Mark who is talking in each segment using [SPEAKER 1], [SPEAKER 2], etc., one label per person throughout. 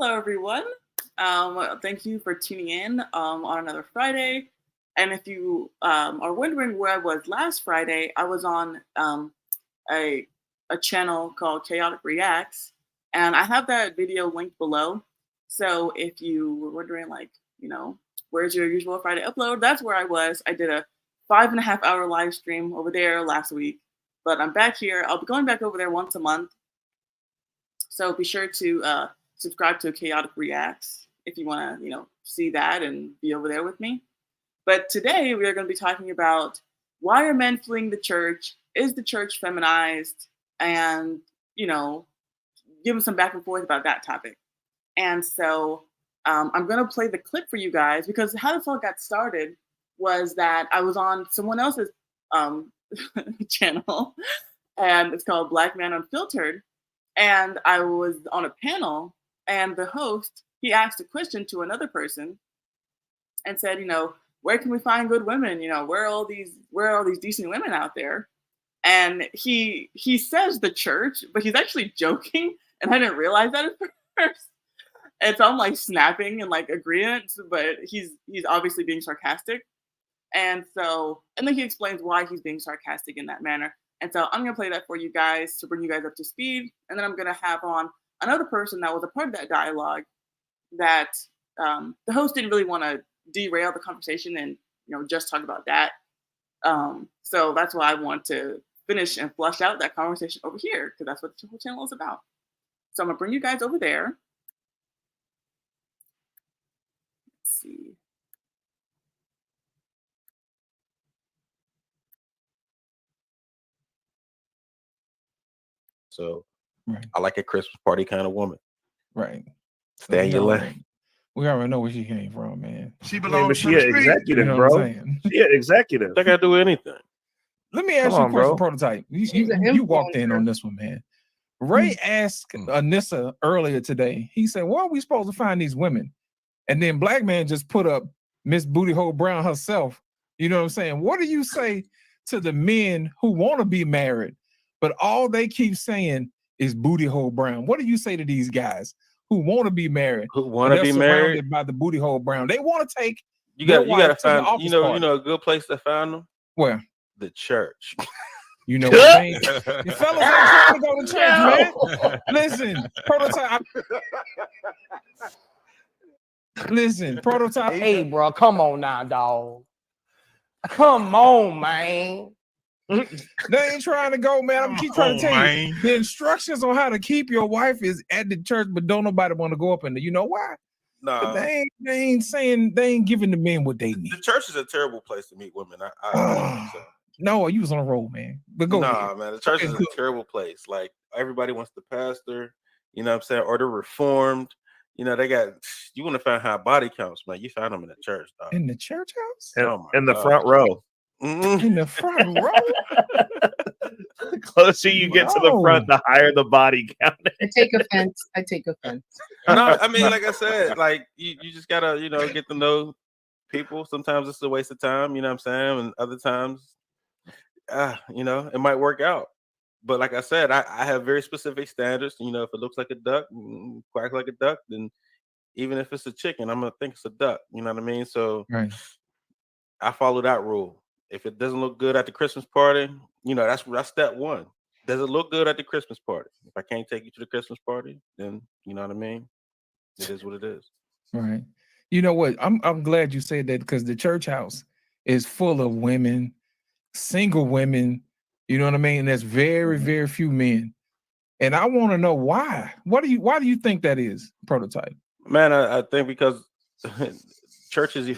[SPEAKER 1] Hello, everyone. Thank you for tuning in on another Friday. And if you are wondering where I was last Friday, I was on a, a channel called Chaotic Reacts, and I have that video linked below. So if you were wondering, where's your usual Friday upload? That's where I was. I did a 5.5 hour live stream over there last week, but I'm back here. I'll be going back over there once a month. So be sure to subscribe to Chaotic Reacts if you want to, see that and be over there with me. But today we are going to be talking about why are men fleeing the church? Is the church feminized? And, give them some back and forth about that topic. And so I'm going to play the clip for you guys because how this all got started was that I was on someone else's channel, and it's called Black Man Unfiltered. And I was on a panel, and the host, he asked a question to another person and said, where can we find good women? Where are all these decent women out there? And he says the church, but he's actually joking, and I didn't realize that at first. And so I'm snapping and agreement, but he's obviously being sarcastic. And then he explains why he's being sarcastic in that manner. And so I'm going to play that for you guys to bring you guys up to speed. And then I'm going to have on another person that was a part of that dialogue that the host didn't really want to derail the conversation and, just talk about that. So that's why I want to finish and flush out that conversation over here, because that's what the whole channel is about. So I'm going to bring you guys over there. Let's see.
[SPEAKER 2] So I like a Christmas party kind of woman.
[SPEAKER 3] Right.
[SPEAKER 2] Stay in your lane.
[SPEAKER 3] We already know where she came from, man.
[SPEAKER 4] She belongs to the executive, bro. She an executive.
[SPEAKER 2] I gotta do anything.
[SPEAKER 3] Let me ask you a question, Prototype. You walked in on this one, man. Ray asked Anissa earlier today. He said, where are we supposed to find these women? And then Black Man just put up Miss Booty Hole Brown herself. You know what I'm saying? What do you say to the men who want to be married, but all they keep saying is Booty Hole Brown? What do you say to these guys who want to be married?
[SPEAKER 2] Who want to be married
[SPEAKER 3] by the Booty Hole Brown? They want to take.
[SPEAKER 2] You got to find. A good place to find them.
[SPEAKER 3] Where?
[SPEAKER 2] The church.
[SPEAKER 3] You know what I mean? The fellas ain't trying to go to church, man. Listen, Prototype. Listen, Prototype.
[SPEAKER 5] Hey, bro, come on now, dog. Come on, man.
[SPEAKER 3] They ain't trying to go, man. I'm keep trying to tell you. The instructions on how to keep your wife is at the church, but don't nobody want to go up in there. You know why?
[SPEAKER 2] No,
[SPEAKER 3] they ain't giving the men what they need.
[SPEAKER 2] The church is a terrible place to meet women.
[SPEAKER 3] No, you was on a roll, man. But go ahead.
[SPEAKER 2] Man, the church is a terrible place. Like everybody wants the pastor, you know what I'm saying, or they're reformed. They got, you want to find high body counts, man. You find them in the church, dog.
[SPEAKER 3] In the church house?
[SPEAKER 4] In the front row.
[SPEAKER 3] In the front row.
[SPEAKER 4] The closer you get to the front, the higher the body count.
[SPEAKER 6] I take offense.
[SPEAKER 2] No, I mean, like I said, you just gotta, get to know people. Sometimes it's a waste of time, you know what I'm saying? And other times, it might work out. But like I said, I have very specific standards. If it looks like a duck, quack like a duck, then even if it's a chicken, I'm gonna think it's a duck. You know what I mean? So I follow that rule. If it doesn't look good at the Christmas party, that's step one. Does it look good at the Christmas party? If I can't take you to the Christmas party, then you know what I mean? It is what it is.
[SPEAKER 3] Right. You know what? I'm glad you said that, because the church house is full of women, single women. You know what I mean? There's very, very few men. And I want to know why. Why do you think that is, Prototype?
[SPEAKER 2] Man, I think because church is,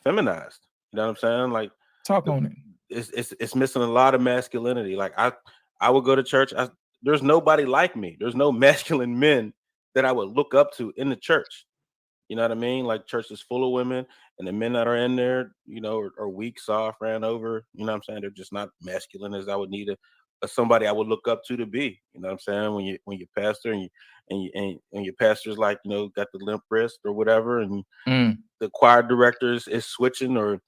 [SPEAKER 2] feminized. You know what I'm saying?
[SPEAKER 3] Talk on it.
[SPEAKER 2] It's missing a lot of masculinity. Like I would go to church. There's nobody like me. There's no masculine men that I would look up to in the church. You know what I mean? Like church is full of women, and the men that are in there, are weak, soft, ran over. You know what I'm saying? They're just not masculine as I would need somebody I would look up to be. You know what I'm saying? When you're pastor and your pastor's got the limp wrist or whatever, and the choir director is switching or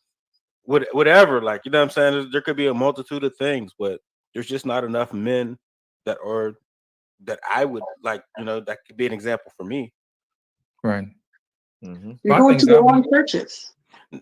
[SPEAKER 2] whatever. You know what I'm saying? There could be a multitude of things, but there's just not enough men that I would that could be an example for me.
[SPEAKER 3] Right.
[SPEAKER 7] You're going to the wrong churches.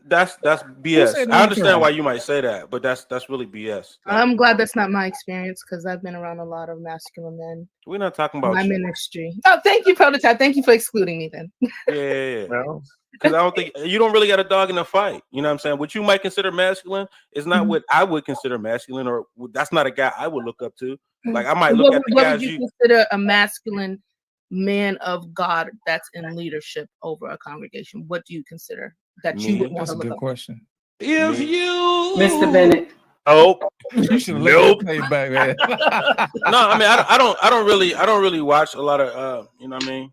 [SPEAKER 2] That's BS. I understand why you might say that, but that's really BS. Like,
[SPEAKER 6] I'm glad that's not my experience because I've been around a lot of masculine men.
[SPEAKER 2] We're not talking about
[SPEAKER 6] my ministry. Oh, thank you, Prototype. Thank you for excluding me then.
[SPEAKER 2] Yeah. Well, because I don't think you don't really got a dog in the fight. You know what I'm saying? What you might consider masculine is not what I would consider masculine, or that's not a guy I would look up to. Like I might look at the guys
[SPEAKER 6] you consider a masculine man of God that's in leadership over a congregation. What do you consider that you would want
[SPEAKER 3] That's
[SPEAKER 6] to
[SPEAKER 3] a
[SPEAKER 6] look
[SPEAKER 3] good
[SPEAKER 6] up?
[SPEAKER 3] question.
[SPEAKER 5] If you,
[SPEAKER 7] Mr. Bennett.
[SPEAKER 4] Oh,
[SPEAKER 3] you should
[SPEAKER 4] nope.
[SPEAKER 3] Play back, man.
[SPEAKER 2] No, I mean I don't really watch a lot of you know what I mean.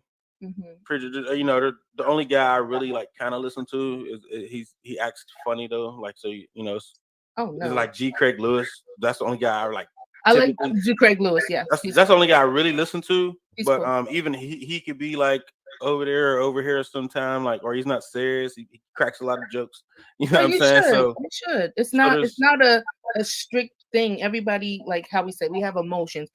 [SPEAKER 2] Preacher, you know, the only guy I really like kind of listen to is he acts funny though, like so you know. It's like G. Craig Lewis. That's the only guy I like.
[SPEAKER 6] I like G. Craig Lewis. Yeah,
[SPEAKER 2] that's the only guy I really listen to. But cool. Even he could be like over there or over here sometime, like, or he's not serious. He cracks a lot of jokes. You know what I'm saying? So
[SPEAKER 6] it should. It's not a strict thing. Everybody, like how we say, we have emotions.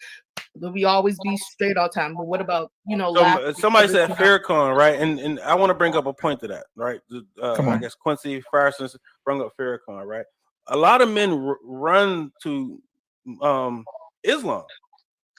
[SPEAKER 6] Will we always be straight all the time? But what about, you know,
[SPEAKER 2] somebody said Farrakhan, right? And I want to bring up a point to that, right? I guess Quincy Farrakhan brought up Farrakhan, right? A lot of men run to Islam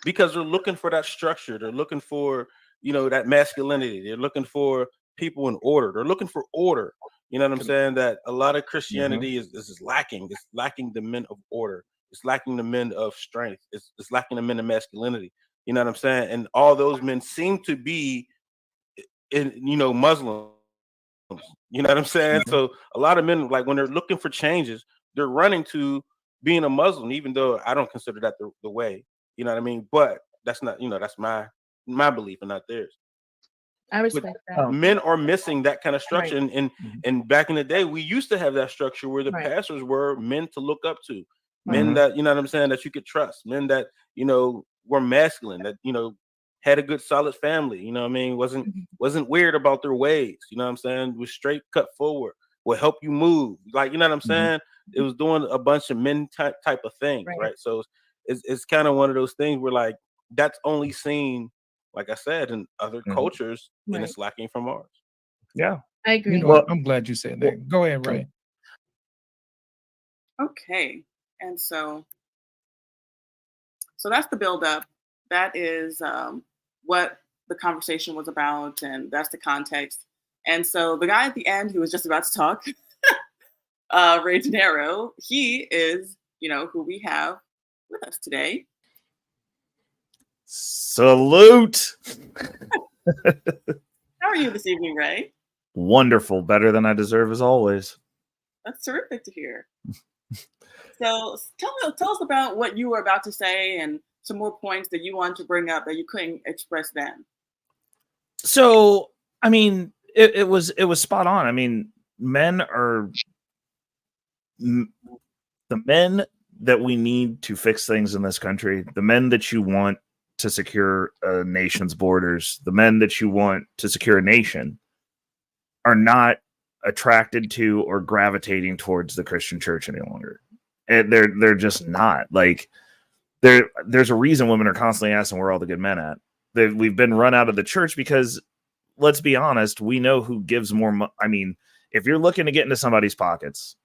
[SPEAKER 2] because they're looking for that structure. They're looking for, you know, that masculinity. They're looking for people in order. They're looking for order. You know what I'm saying? That a lot of Christianity is lacking. It's lacking the men of order. It's lacking the men of strength. It's lacking the men of masculinity. You know what I'm saying? And all those men seem to be, Muslims. You know what I'm saying? So a lot of men, like when they're looking for changes, they're running to being a Muslim, even though I don't consider that the way. You know what I mean? But that's not, that's my belief and not theirs.
[SPEAKER 6] I respect that.
[SPEAKER 2] Men are missing that kind of structure. Right. And back in the day, we used to have that structure where the pastors were men to look up to, men that, you know what I'm saying, that you could trust, men that, were masculine, that, had a good solid family, you know what I mean? Wasn't weird about their ways, you know what I'm saying? Was straight cut forward, will help you move. Like, you know what I'm saying? It was doing a bunch of men type of things, right? So it's kind of one of those things where like that's only seen, like I said, in other cultures, and it's lacking from ours.
[SPEAKER 4] Yeah,
[SPEAKER 6] I agree.
[SPEAKER 3] Well, I'm glad you said that. Go ahead, Ray.
[SPEAKER 1] Okay, and so that's the build up. That is what the conversation was about, and that's the context. And so the guy at the end who was just about to talk, Ray De Niro, he is, who we have with us today.
[SPEAKER 4] Salute.
[SPEAKER 1] How are you this evening, Ray?
[SPEAKER 4] Wonderful. Better than I deserve as always.
[SPEAKER 1] That's terrific to hear. So tell us about what you were about to say and some more points that you wanted to bring up that you couldn't express then.
[SPEAKER 4] So, I mean, it was spot on. I mean, men are the men that we need to fix things in this country, the men that you want to secure a nation's borders, the men that you want to secure a nation are not attracted to or gravitating towards the Christian church any longer. And they're just not. Like there's a reason women are constantly asking where all the good men at. We've been run out of the church because, let's be honest, we know who gives more. I mean, if you're looking to get into somebody's pockets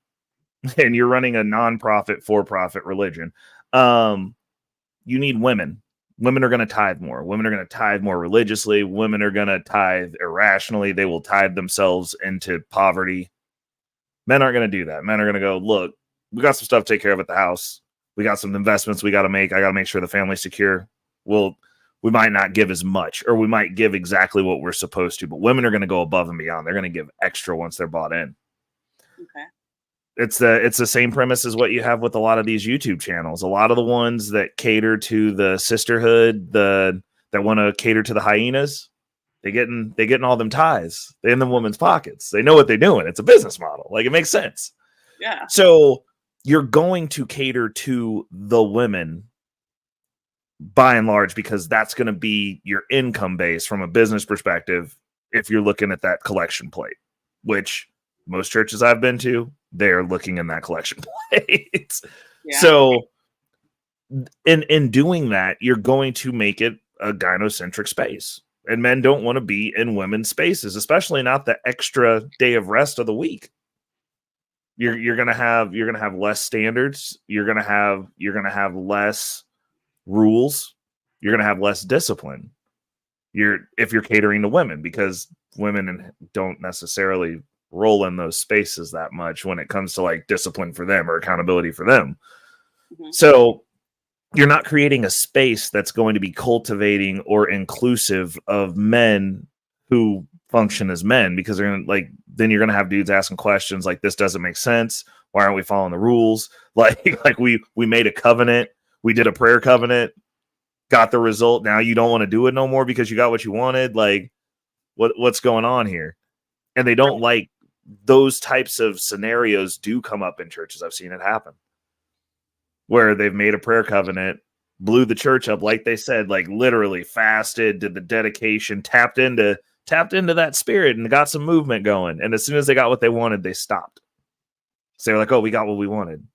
[SPEAKER 4] and you're running a non-profit, for-profit religion, you need women. Women are going to tithe more. Women are going to tithe more religiously. Women are going to tithe irrationally. They will tithe themselves into poverty. Men aren't going to do that. Men are going to go, look, we got some stuff to take care of at the house. We got some investments we got to make. I got to make sure the family's secure. We might not give as much, or we might give exactly what we're supposed to, but women are going to go above and beyond. They're going to give extra once they're bought in.
[SPEAKER 1] Okay.
[SPEAKER 4] It's the same premise as what you have with a lot of these YouTube channels. A lot of the ones that cater to the sisterhood, that want to cater to the hyenas, they getting all them tithes. They're in the women's pockets. They know what they're doing. It's a business model. Like, it makes sense.
[SPEAKER 1] Yeah.
[SPEAKER 4] So you're going to cater to the women by and large, because that's going to be your income base from a business perspective. If you're looking at that collection plate, which most churches I've been to, they're looking in that collection plate. Yeah. So in doing that, you're going to make it a gynocentric space. and men don't want to be in women's spaces, especially not the extra day of rest of the week. You're gonna have less standards. You're gonna have less rules. You're gonna have less discipline. If you're catering to women, because women don't necessarily roll in those spaces that much when it comes to like discipline for them or accountability for them. Mm-hmm. So you're not creating a space that's going to be cultivating or inclusive of men who function as men, because they're gonna, like, then you're going to have dudes asking questions like, this doesn't make sense. Why aren't we following the rules? Like we made a covenant. We did a prayer covenant, got the result. Now you don't want to do it no more because you got what you wanted. Like what's going on here? And they don't like those types of scenarios do come up in churches. I've seen it happen where they've made a prayer covenant, blew the church up, like they said, like literally fasted, did the dedication, tapped into that spirit and got some movement going. And as soon as they got what they wanted, they stopped. So they're like, oh, we got what we wanted.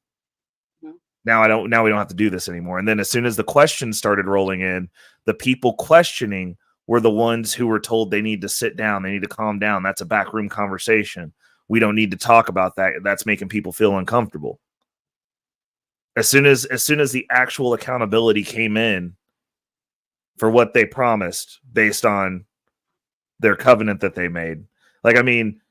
[SPEAKER 4] Mm-hmm. Now we don't have to do this anymore. And then as soon as the questions started rolling in, the people questioning were the ones who were told they need to sit down. They need to calm down. That's a backroom conversation. We don't need to talk about that. That's making people feel uncomfortable. As soon as the actual accountability came in for what they promised based on their covenant that they made. Like, I mean,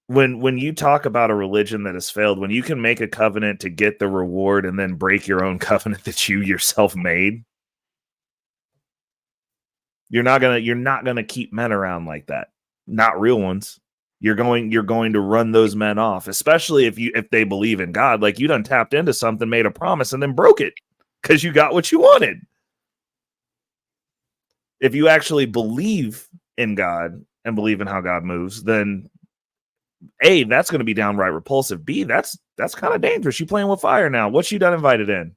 [SPEAKER 4] when you talk about a religion that has failed, when you can make a covenant to get the reward and then break your own covenant that you yourself made, you're not gonna keep men around like that. Not real ones. You're going to run those men off, especially if they believe in God. Like, you done tapped into something, made a promise, and then broke it because you got what you wanted. If you actually believe in God and believe in how God moves, then A, that's going to be downright repulsive. B, that's kind of dangerous. You playing with fire now. What you done invited in?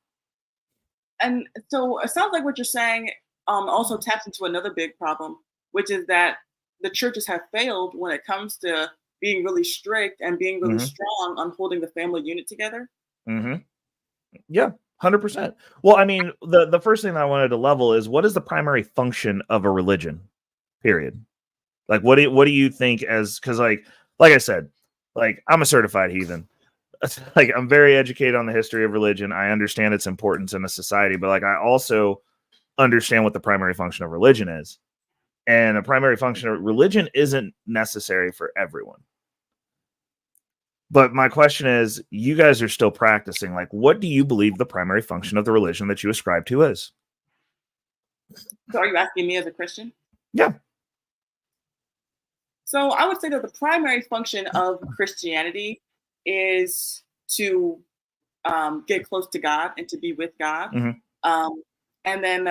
[SPEAKER 1] And so it sounds like what you're saying also taps into another big problem, which is that the churches have failed when it comes to being really strict and being really mm-hmm. strong on holding the family unit together.
[SPEAKER 4] Mm-hmm. Yeah, 100%. Well, I mean, the first thing that I wanted to level is, what is the primary function of a religion? Period. Like, what do you think as, because like I said, like, I'm a certified heathen. Like, I'm very educated on the history of religion. I understand its importance in a society, but like, I also understand what the primary function of religion is. And a primary function of religion isn't necessary for everyone. But my question is, you guys are still practicing. Like, what do you believe the primary function of the religion that you ascribe to is?
[SPEAKER 1] So are you asking me as a Christian?
[SPEAKER 4] Yeah.
[SPEAKER 1] So I would say that the primary function of Christianity is to get close to God and to be with God. Mm-hmm. And then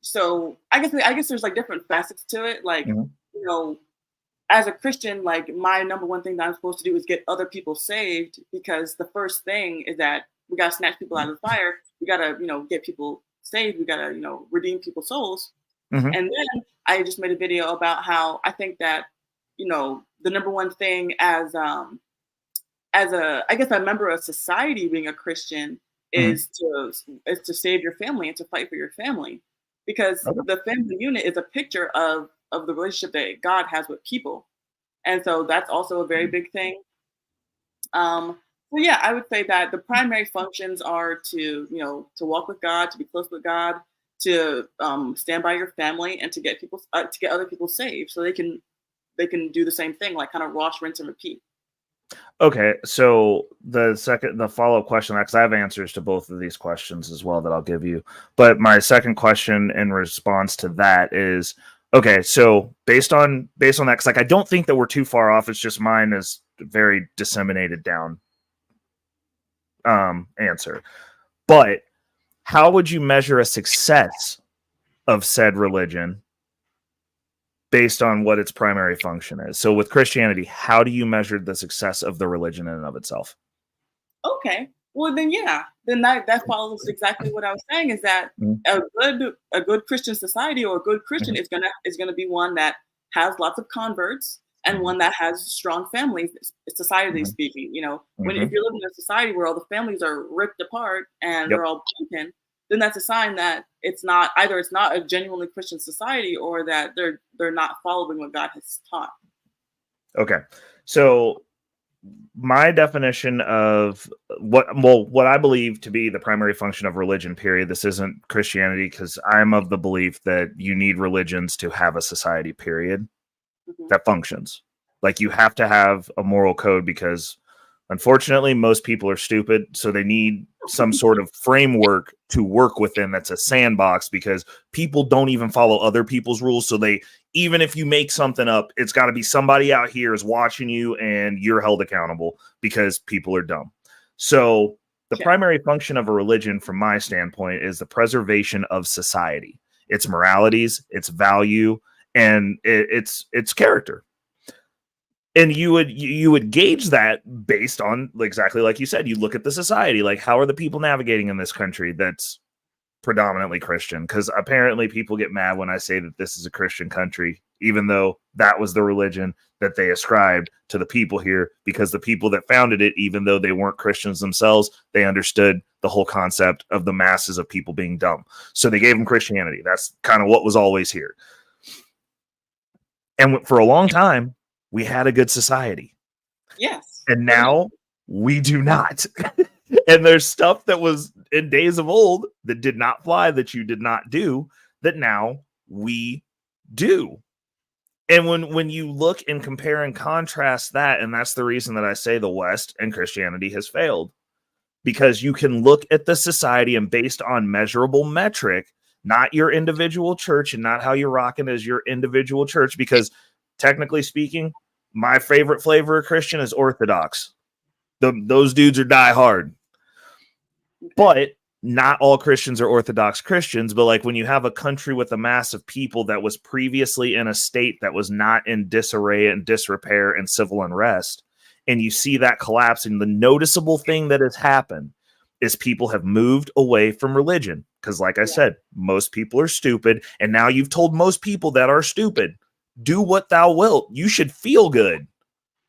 [SPEAKER 1] so I guess there's like different facets to it. Like, mm-hmm. you know, as a Christian, like, my number one thing that I'm supposed to do is get other people saved, because the first thing is that we got to snatch people out of the fire. We got to, you know, get people saved. We got to, you know, redeem people's souls. Mm-hmm. And then I just made a video about how I think that, you know, the number one thing as a member of society, being a Christian, is mm-hmm. to save your family and to fight for your family. Because the family unit is a picture of the relationship that God has with people. And so that's also a very big thing. So yeah, I would say that the primary functions are to, you know, to walk with God, to be close with God, to stand by your family, and to get other people saved, so they can do the same thing, like kind of wash, rinse, and repeat.
[SPEAKER 4] Okay, so the follow-up question, because I have answers to both of these questions as well that I'll give you. But my second question in response to that is, okay, so based on that, because like, I don't think that we're too far off. It's just mine is very disseminated down answer. But how would you measure a success of said religion based on what its primary function is? So with Christianity, how do you measure the success of the religion in and of itself?
[SPEAKER 1] Okay. Well, then, yeah, then that follows exactly what I was saying, is that mm-hmm. a good Christian society, or a good Christian, mm-hmm. is gonna be one that has lots of converts, and mm-hmm. one that has strong families, societally mm-hmm. speaking. You know, if you're living in a society where all the families are ripped apart and they're all broken, then that's a sign that it's not a genuinely Christian society, or that they're not following what God has taught.
[SPEAKER 4] Okay. So my definition of what I believe to be the primary function of religion, period. This isn't Christianity, because I'm of the belief that you need religions to have a society, period, that functions. Like, you have to have a moral code, because unfortunately most people are stupid, so they need some sort of framework to work within that's a sandbox, because people don't even follow other people's rules. So even if you make something up, it's got to be somebody out here is watching you and you're held accountable, because people are dumb. So the primary function of a religion, from my standpoint, is the preservation of society, its moralities, its value, and its character. And you would gauge that based on exactly like you said. You look at the society, like, how are the people navigating in this country that's predominantly Christian? Because apparently people get mad when I say that this is a Christian country, even though that was the religion that they ascribed to the people here, because the people that founded it, even though they weren't Christians themselves, they understood the whole concept of the masses of people being dumb. So they gave them Christianity. That's kind of what was always here. And for a long time, we had a good society.
[SPEAKER 1] Yes.
[SPEAKER 4] And now we do not. And there's stuff that was in days of old that did not fly, that you did not do, that now we do. And when you look and compare and contrast that, and that's the reason that I say the West and Christianity has failed, because you can look at the society, and based on measurable metric, not your individual church and not how you're rocking as your individual church, because technically speaking, my favorite flavor of Christian is Orthodox. Those dudes are die hard. But not all Christians are Orthodox Christians. But like, when you have a country with a mass of people that was previously in a state that was not in disarray and disrepair and civil unrest, and you see that collapsing, the noticeable thing that has happened is people have moved away from religion. Because like I said, most people are stupid. And now you've told most people that are stupid, do what thou wilt. You should feel good.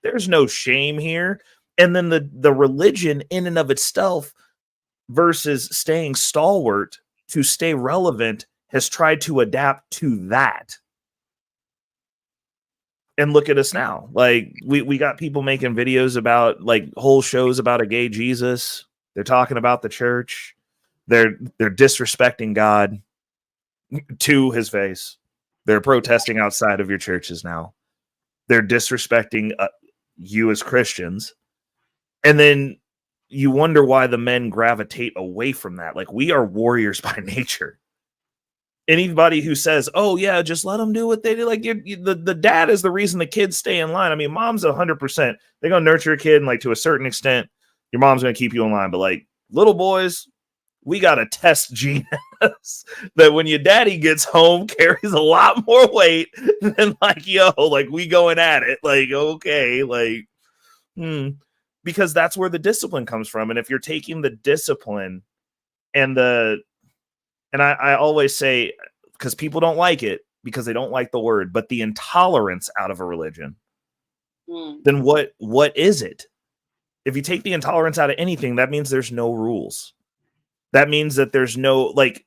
[SPEAKER 4] There's no shame here. And then the religion in and of itself, versus staying stalwart to stay relevant, has tried to adapt to that. And look at us now. Like, we got people making videos about, like, whole shows about a gay Jesus. They're talking about the church. They're disrespecting God to his face. They're protesting outside of your churches now. They're disrespecting you as Christians. And then you wonder why the men gravitate away from that. Like, we are warriors by nature. Anybody who says, oh yeah, just let them do what they do. Like, the dad is the reason the kids stay in line. I mean, mom's 100%. They're going to nurture a kid. And like, to a certain extent, your mom's going to keep you in line. But like, little boys, we got to test genes that when your daddy gets home carries a lot more weight than like, yo, like, we going at it. Like, okay, like, because that's where the discipline comes from. And if you're taking the discipline and I always say, because people don't like it, because they don't like the word, but the intolerance out of a religion, then what is it? If you take the intolerance out of anything, that means there's no rules. That means that there's no, like,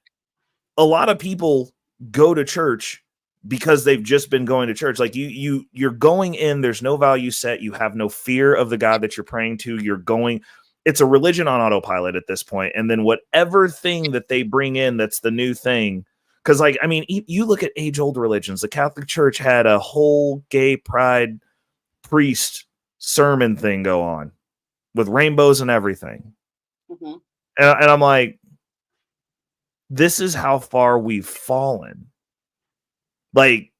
[SPEAKER 4] a lot of people go to church because they've just been going to church. Like, you're going in, there's no value set. You have no fear of the God that you're praying to. It's a religion on autopilot at this point. And then whatever thing that they bring in, that's the new thing. Because, like, I mean, you look at age-old religions. The Catholic Church had a whole gay pride priest sermon thing go on with rainbows and everything. Mm-hmm. And I'm like, this is how far we've fallen. Like,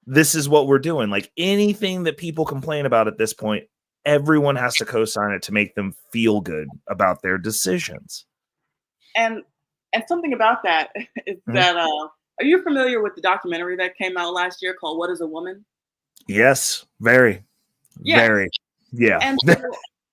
[SPEAKER 4] this is what we're doing. Like, anything that people complain about at this point, everyone has to co-sign it to make them feel good about their decisions. And
[SPEAKER 1] something about that is that, are you familiar with the documentary that came out last year called What is a Woman?
[SPEAKER 4] Yes, very. Very. Yeah.
[SPEAKER 1] And so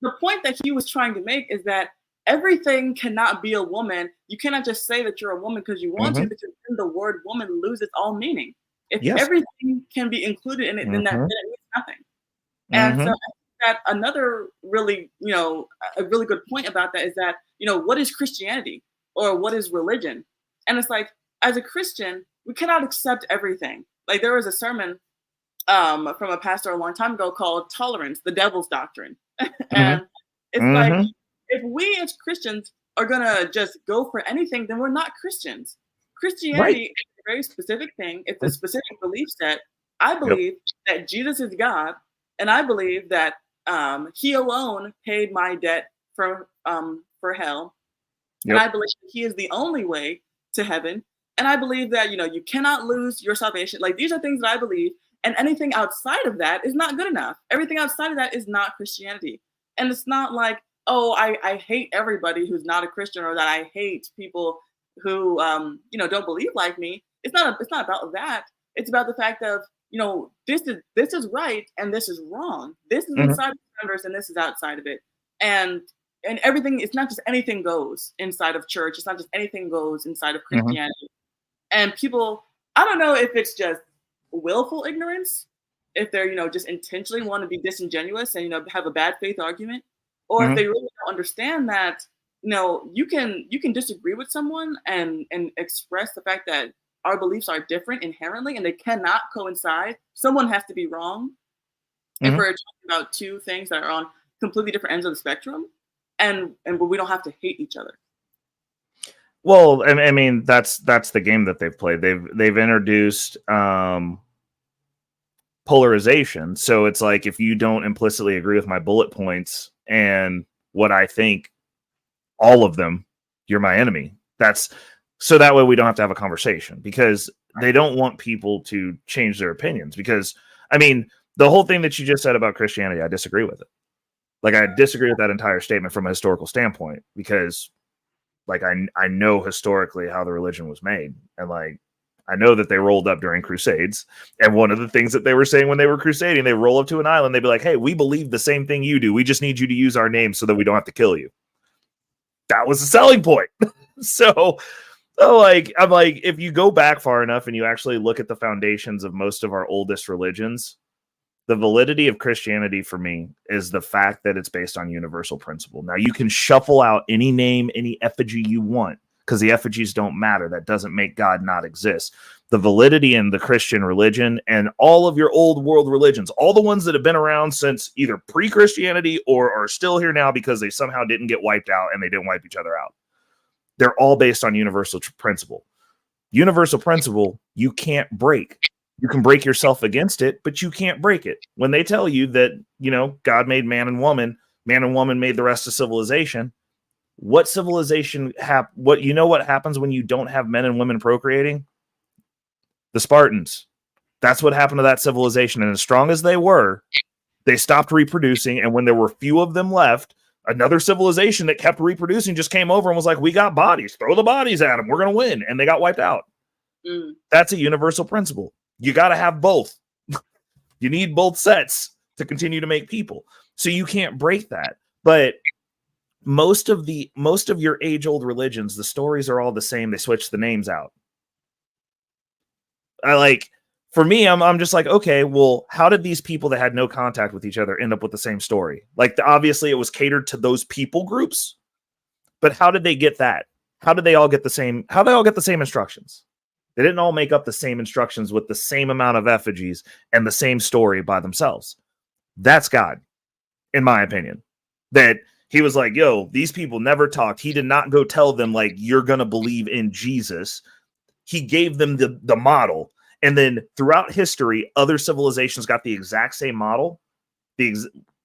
[SPEAKER 1] the point that he was trying to make is that everything cannot be a woman. You cannot just say that you're a woman because you want to, because then the word woman loses all meaning. If everything can be included in it, then it means nothing. And so that another really, a really good point about that is that, what is Christianity or what is religion? And it's like, as a Christian, we cannot accept everything. Like there was a sermon from a pastor a long time ago called Tolerance, the Devil's Doctrine. And it's like, if we as Christians are gonna just go for anything, then we're not Christians. Christianity is a very specific thing. It's a specific belief set. I believe that Jesus is God, and I believe that he alone paid my debt for hell. And I believe that he is the only way to heaven. And I believe that, you cannot lose your salvation. Like these are things that I believe, and anything outside of that is not good enough. Everything outside of that is not Christianity. And it's not like, oh, I hate everybody who's not a Christian, or that I hate people who don't believe like me. It's not about that. It's about the fact of, this is right and this is wrong. This is inside of members and this is outside of it. And everything, it's not just anything goes inside of church. It's not just anything goes inside of Christianity. And people, I don't know if it's just willful ignorance, if they're, just intentionally want to be disingenuous and, have a bad faith argument, or if they really don't understand that, you can disagree with someone and express the fact that our beliefs are different inherently and they cannot coincide. Someone has to be wrong. If we're talking about two things that are on completely different ends of the spectrum, but we don't have to hate each other.
[SPEAKER 4] Well, I mean, that's the game that they've played. They've introduced polarization. So it's like, if you don't implicitly agree with my bullet points and what I think, all of them, you're my enemy. So that way we don't have to have a conversation, because they don't want people to change their opinions. Because, I mean, the whole thing that you just said about Christianity, I disagree with it. Like, I disagree with that entire statement from a historical standpoint, because like, I know historically how the religion was made. And like, I know that they rolled up during crusades. And one of the things that they were saying when they were crusading, they roll up to an island. They'd be like, hey, we believe the same thing you do. We just need you to use our name so that we don't have to kill you. That was the selling point. So like, I'm like, if you go back far enough and you actually look at the foundations of most of our oldest religions, the validity of Christianity for me is the fact that it's based on universal principle. Now, you can shuffle out any name, any effigy you want, because the effigies don't matter. That doesn't make God not exist. The validity in the Christian religion and all of your old world religions, all the ones that have been around since either pre-Christianity or are still here now because they somehow didn't get wiped out and they didn't wipe each other out. They're all based on universal principle. Universal principle, you can't break. You can break yourself against it, but you can't break it. When they tell you that, God made man and woman made the rest of civilization. What civilization what happens when you don't have men and women procreating? The Spartans. That's what happened to that civilization. And as strong as they were, they stopped reproducing. And when there were few of them left, another civilization that kept reproducing just came over and was like, we got bodies, throw the bodies at them, we're going to win. And they got wiped out. That's a universal principle. You got to have both. You need both sets to continue to make people. So you can't break that. But most of your age-old religions, the stories are all the same. They switch the names out. For me, I'm just like, okay, well, how did these people that had no contact with each other end up with the same story? Like, obviously it was catered to those people groups, but how did they get that? How did they all get the same instructions? They didn't all make up the same instructions with the same amount of effigies and the same story by themselves. That's God, in my opinion. That he was like, yo, these people never talked. He did not go tell them, like, you're going to believe in Jesus. He gave them the model. And then throughout history, other civilizations got the exact same model.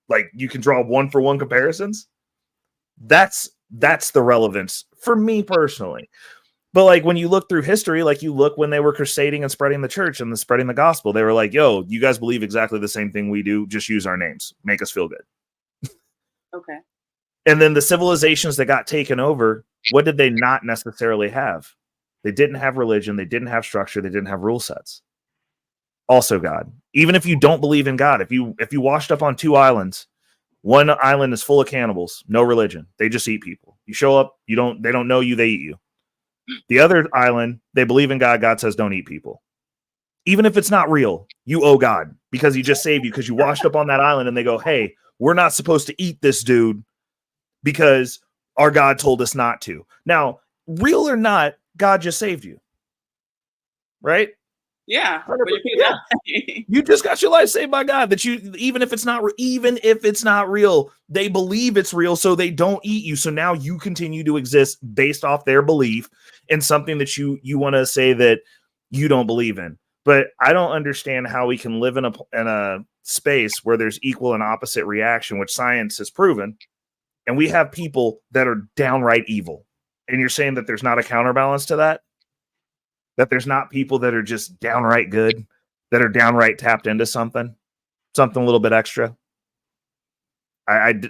[SPEAKER 4] Like, you can draw one-for-one comparisons. That's the relevance for me personally. But like, when you look through history, like you look when they were crusading and spreading the church and spreading the gospel, they were like, yo, you guys believe exactly the same thing we do. Just use our names. Make us feel good.
[SPEAKER 1] Okay.
[SPEAKER 4] And then the civilizations that got taken over, what did they not necessarily have? They didn't have religion. They didn't have structure. They didn't have rule sets. Also God. Even if you don't believe in God, if you washed up on two islands, one island is full of cannibals, no religion. They just eat people. You show up, they don't know you, they eat you. The other island, they believe in God. God says don't eat people. Even if it's not real, you owe God because he just saved you because you washed up on that island, and they go, hey, we're not supposed to eat this dude because our God told us not to. Now, real or not, God just saved you. Right?
[SPEAKER 1] Yeah.
[SPEAKER 4] You just got your life saved by God. That you, even if it's not real, they believe it's real, so they don't eat you. So now you continue to exist based off their belief in something that you want to say that you don't believe in. But I don't understand how we can live in a space where there's equal and opposite reaction, which science has proven, and we have people that are downright evil. And you're saying that there's not a counterbalance to that? That there's not people that are just downright good, that are downright tapped into something a little bit extra? I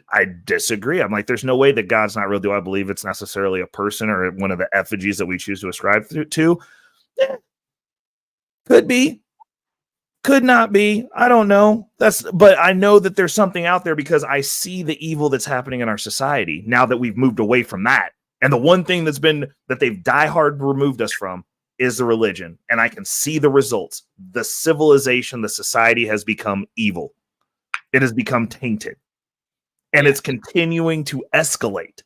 [SPEAKER 4] disagree. I'm like, there's no way that God's not real. Do I believe it's necessarily a person or one of the effigies that we choose to ascribe to? Yeah. Could be. Could not be. I don't know. But I know that there's something out there because I see the evil that's happening in our society now that we've moved away from that. And the one thing that they've diehard removed us from is the religion. And I can see the results. The civilization, the society has become evil. It has become tainted. And it's continuing to escalate.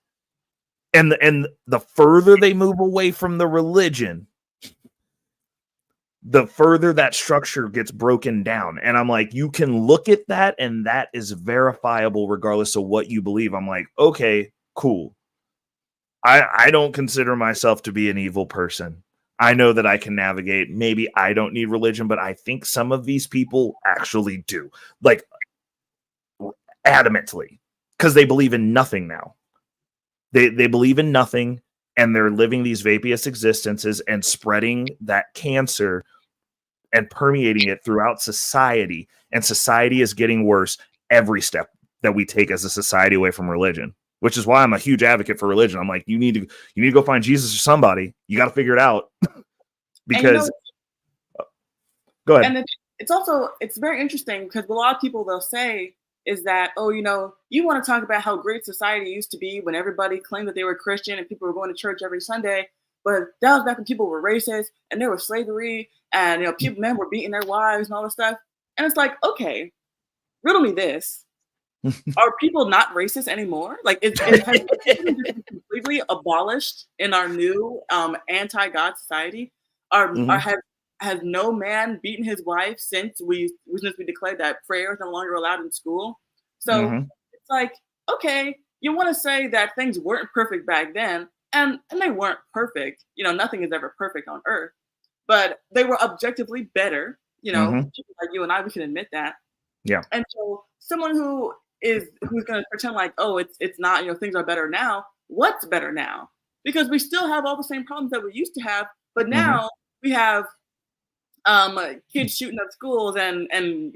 [SPEAKER 4] And the further they move away from the religion, the further that structure gets broken down. And I'm like, you can look at that and that is verifiable regardless of what you believe. I'm like, okay, cool. I don't consider myself to be an evil person. I know that I can navigate. Maybe I don't need religion, but I think some of these people actually do, like adamantly, because they believe in nothing now. They believe in nothing, and they're living these vaporous existences and spreading that cancer and permeating it throughout society. And society is getting worse every step that we take as a society away from religion, which is why I'm a huge advocate for religion. I'm like, you need to go find Jesus or somebody. You got to figure it out. Because go ahead.
[SPEAKER 1] And it's very interesting because a lot of people, they'll say is that, oh, you want to talk about how great society used to be when everybody claimed that they were Christian and people were going to church every Sunday. But that was back when people were racist and there was slavery and men were beating their wives and all this stuff. And it's like, okay, riddle me this. Are people not racist anymore? Like, it has completely abolished in our new anti-God society? Has no man beaten his wife since we declared that prayer is no longer allowed in school? So it's like, okay, you want to say that things weren't perfect back then, and they weren't perfect. Nothing is ever perfect on earth, but they were objectively better. People like you and I, we can admit that.
[SPEAKER 4] Yeah.
[SPEAKER 1] And so someone who's going to pretend like, oh, it's not, things are better now. What's better now? Because we still have all the same problems that we used to have, but now we have kids shooting up schools and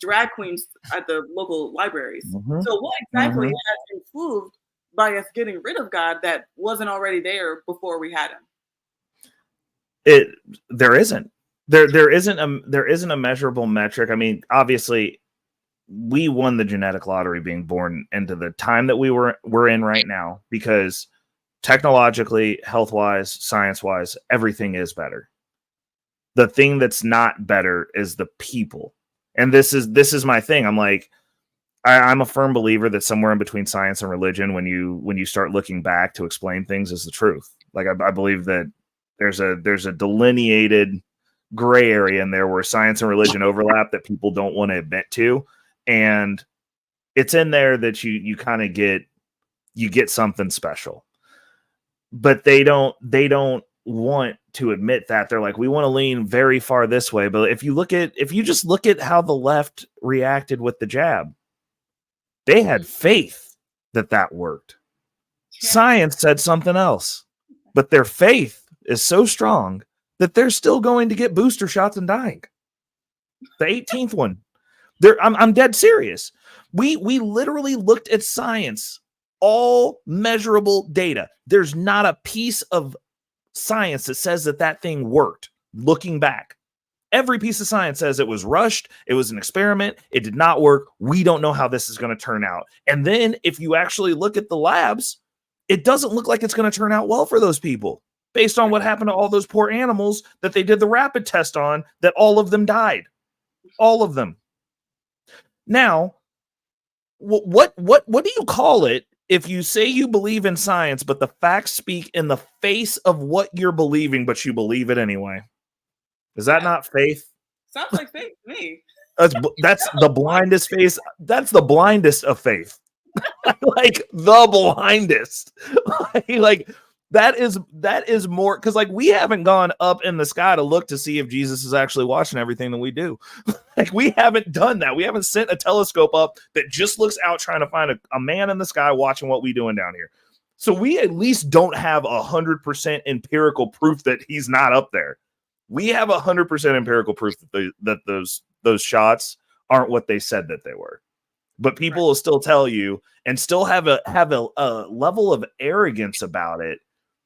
[SPEAKER 1] drag queens at the local libraries. So what exactly has improved by us getting rid of God that wasn't already there before we had him?
[SPEAKER 4] There isn't a measurable metric. I mean, obviously we won the genetic lottery being born into the time that we're in right now, because technologically, health-wise, science-wise, everything is better. The thing that's not better is the people. And this is my thing. I'm like, I'm a firm believer that somewhere in between science and religion, when you start looking back to explain things, is the truth. Like, I believe that there's a delineated gray area in there where science and religion overlap that people don't want to admit to. And it's in there that you kind of get something special, but they don't want to admit that. They're like, we want to lean very far this way. But if you just look at how the left reacted with the jab, they had faith that worked. Science said something else, but their faith is so strong that they're still going to get booster shots and dying. The 18th one. I'm dead serious. We literally looked at science, all measurable data. There's not a piece of science that says that thing worked. Looking back, every piece of science says it was rushed. It was an experiment. It did not work. We don't know how this is going to turn out. And then if you actually look at the labs, it doesn't look like it's going to turn out well for those people based on what happened to all those poor animals that they did the rapid test on, that all of them died. All of them. Now, what do you call it if you say you believe in science, but the facts speak in the face of what you're believing, but you believe it anyway, is that not faith?
[SPEAKER 1] Sounds like faith to me.
[SPEAKER 4] That's the blindest face. That's the blindest of faith. Like the blindest. like that is more, because like we haven't gone up in the sky to look to see if Jesus is actually watching everything that we do. Like we haven't done that. We haven't sent a telescope up that just looks out trying to find a man in the sky watching what we're doing down here. So we at least don't have 100% empirical proof that he's not up there. We have 100% empirical proof that those shots aren't what they said that they were. But people will still tell you and still have a level of arrogance about it,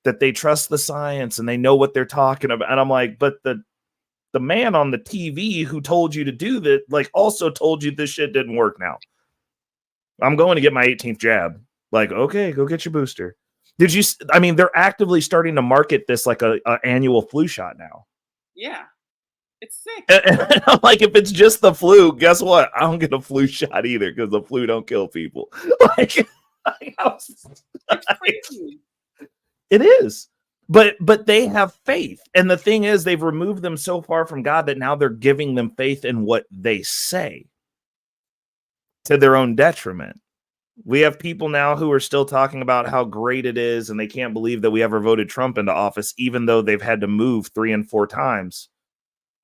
[SPEAKER 4] that they trust the science and they know what they're talking about. And I'm like, but the man on the TV who told you to do that, like, also told you this shit didn't work. Now I'm going to get my 18th jab. Like, okay, go get your booster. Did you? I mean, they're actively starting to market this like a annual flu shot now.
[SPEAKER 1] Yeah. It's sick.
[SPEAKER 4] And I'm like, if it's just the flu, guess what? I don't get a flu shot either, because the flu don't kill people. Like,
[SPEAKER 1] it's crazy.
[SPEAKER 4] It is. But they have faith. And the thing is, they've removed them so far from God that now they're giving them faith in what they say to their own detriment. We have people now who are still talking about how great it is, and they can't believe that we ever voted Trump into office, even though they've had to move 3 and 4 times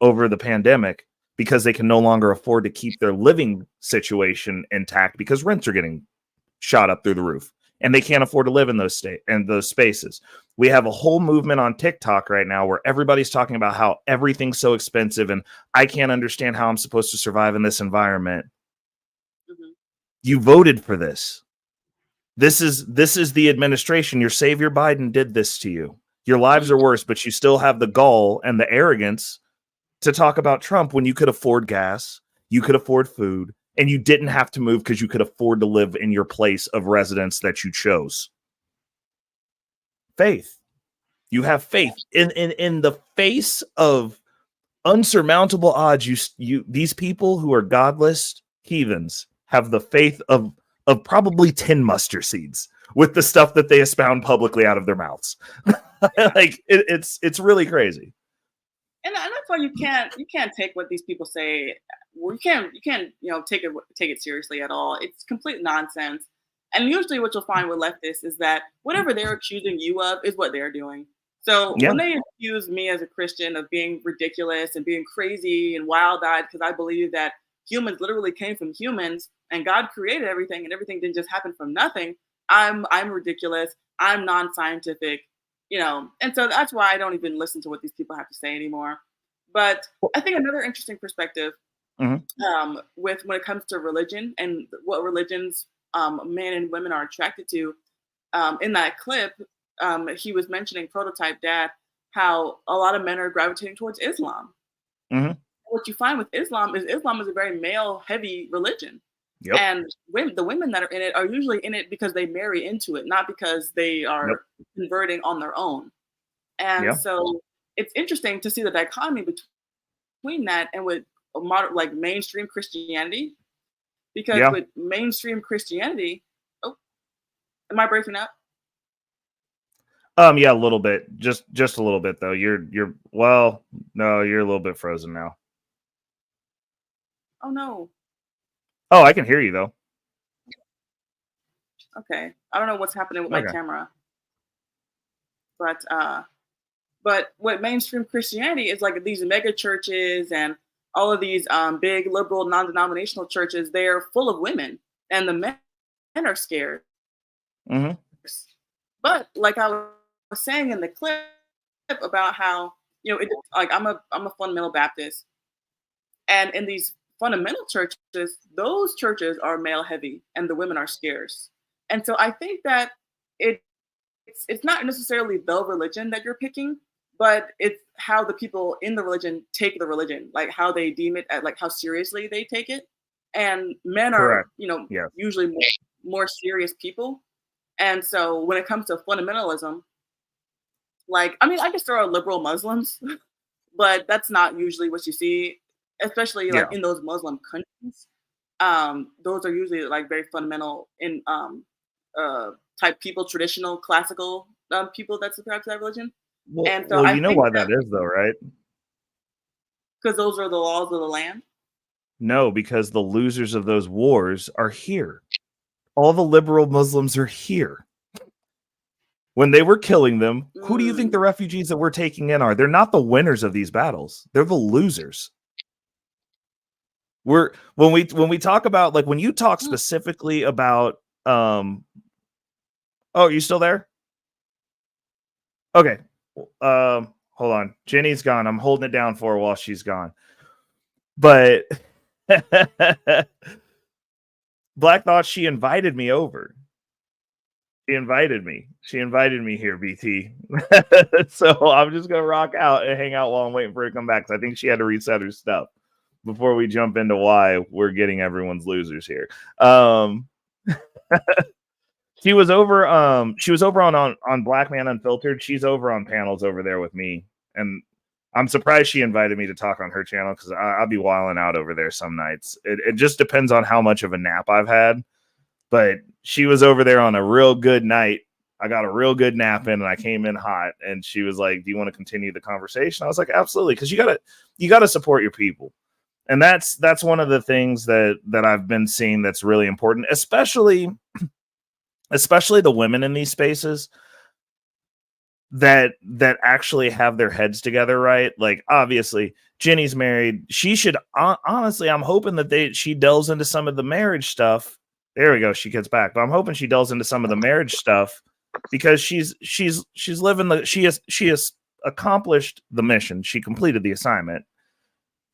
[SPEAKER 4] over the pandemic, because they can no longer afford to keep their living situation intact because rents are getting shot up through the roof and they can't afford to live in those spaces. We have a whole movement on TikTok right now where everybody's talking about how everything's so expensive and I can't understand how I'm supposed to survive in this environment. Mm-hmm. You voted for this. This is the administration. Your savior Biden did this to you. Your lives are worse, but you still have the gall and the arrogance to talk about Trump when you could afford gas, you could afford food, and you didn't have to move because you could afford to live in your place of residence that you chose. Faith. You have faith in the face of unsurmountable odds. These people who are godless heathens have the faith of probably 10 mustard seeds with the stuff that they expound publicly out of their mouths. Like it's really crazy.
[SPEAKER 1] And that's why you can't take what these people say. Well, you can't take it seriously at all. It's complete nonsense. And usually, what you'll find with leftists is that whatever they're accusing you of is what they're doing. So when they accuse me as a Christian of being ridiculous and being crazy and wild-eyed because I believe that humans literally came from humans and God created everything and everything didn't just happen from nothing, I'm ridiculous. I'm non-scientific. And so that's why I don't even listen to what these people have to say anymore. But I think another interesting perspective with when it comes to religion and what religions men and women are attracted to, in that clip, he was mentioning Prototype Dad, how a lot of men are gravitating towards Islam. Mm-hmm. What you find with Islam is a very male-heavy religion. Yep. And the women that are in it are usually in it because they marry into it, not because they are converting on their own. And so it's interesting to see the dichotomy between that and with modern, like mainstream Christianity. Because with mainstream Christianity, am I breaking up?
[SPEAKER 4] Yeah, a little bit. Just a little bit though. No, you're a little bit frozen now.
[SPEAKER 1] Oh no.
[SPEAKER 4] Oh, I can hear you though.
[SPEAKER 1] Okay. I don't know what's happening with my camera. But what mainstream Christianity is, like these mega churches and all of these big liberal non-denominational churches, they're full of women and the men are scared. Mm-hmm. But like I was saying in the clip about how, I'm a fundamental Baptist, and in these fundamental churches, those churches are male heavy and the women are scarce. And so I think that it's not necessarily the religion that you're picking, but it's how the people in the religion take the religion, like how they deem it, like how seriously they take it. And men are, usually more serious people. And so when it comes to fundamentalism, I guess there are liberal Muslims, but that's not usually what you see, especially in those Muslim countries. Those are usually like very fundamental in type people, traditional classical people that subscribe to that religion.
[SPEAKER 4] Well,
[SPEAKER 1] And so
[SPEAKER 4] you know why that is, though, right?
[SPEAKER 1] Because those are the laws of the land.
[SPEAKER 4] No, because the losers of those wars are here. All the liberal Muslims are here. When they were killing them, who do you think the refugees that we're taking in are? They're not the winners of these battles. They're the losers. When we talk about, like, when you talk specifically about oh, are you still there? Okay. Hold on. Jenny's gone. I'm holding it down for her while she's gone. But Black thought she invited me over. She invited me here, BT. So I'm just gonna rock out and hang out while I'm waiting for her to come back. I think she had to reset her stuff before we jump into why we're getting everyone's losers here. She was over on Black Man Unfiltered. She's over on panels over there with me, and I'm surprised she invited me to talk on her channel because I'll be wilding out over there some nights. It just depends on how much of a nap I've had. But she was over there on a real good night. I got a real good nap in, and I came in hot. And she was like, "Do you want to continue the conversation?" I was like, "Absolutely," because you gotta support your people, and that's one of the things that I've been seeing that's really important, especially the women in these spaces that actually have their heads together, right? Like, obviously, Ginny's married. She should honestly. I'm hoping that she delves into some of the marriage stuff. There we go. She gets back, but I'm hoping she delves into some of the marriage stuff because she's living she has accomplished the mission. She completed the assignment.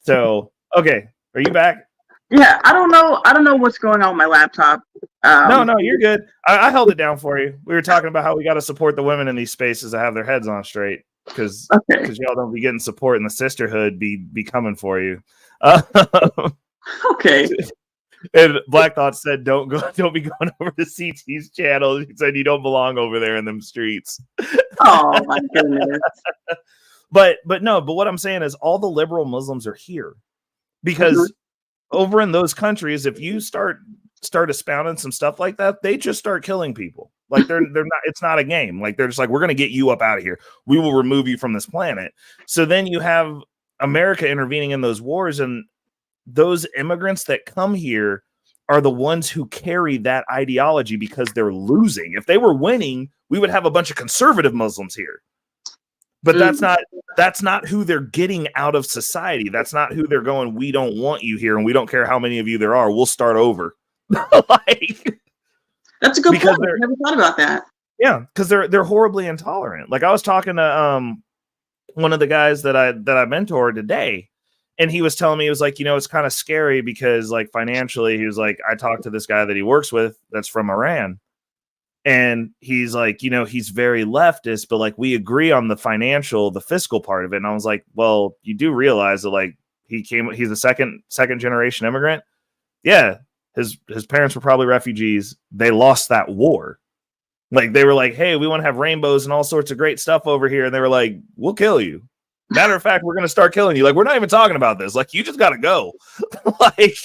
[SPEAKER 4] So, okay, are you back?
[SPEAKER 1] Yeah, I don't know what's going on with my laptop.
[SPEAKER 4] No, you're good. I held it down for you. We were talking about how we got to support the women in these spaces that have their heads on straight because y'all don't be getting support, and the sisterhood be coming for you.
[SPEAKER 1] Okay.
[SPEAKER 4] And Black Thought said, "Don't be going over to CT's channel." He said, "You don't belong over there in them streets."
[SPEAKER 1] Oh my goodness!
[SPEAKER 4] But what I'm saying is, all the liberal Muslims are here because over in those countries, if you start expounding some stuff like that, they just start killing people. Like they're not. It's not a game. Like they're just like, we're going to get you up out of here. We will remove you from this planet. So then you have America intervening in those wars, and those immigrants that come here are the ones who carry that ideology because they're losing. If they were winning, we would have a bunch of conservative Muslims here. But that's not who they're getting out of society. That's not who they're going, "We don't want you here, and we don't care how many of you there are. We'll start over." Like,
[SPEAKER 1] that's a good point. I never thought about that.
[SPEAKER 4] Yeah, because they're horribly intolerant. Like I was talking to one of the guys that I mentored today. And he was telling me, he was like, it's kind of scary because, like, financially, he was like, I talked to this guy that he works with that's from Iran. And he's like, he's very leftist, but like, we agree on the fiscal part of it. And I was like, well, you do realize that, like, he's a second generation immigrant. Yeah. His parents were probably refugees. They lost that war. Like, they were like, hey, we want to have rainbows and all sorts of great stuff over here. And they were like, we'll kill you. Matter of fact, we're going to start killing you. Like, we're not even talking about this. Like, you just got to go. Like,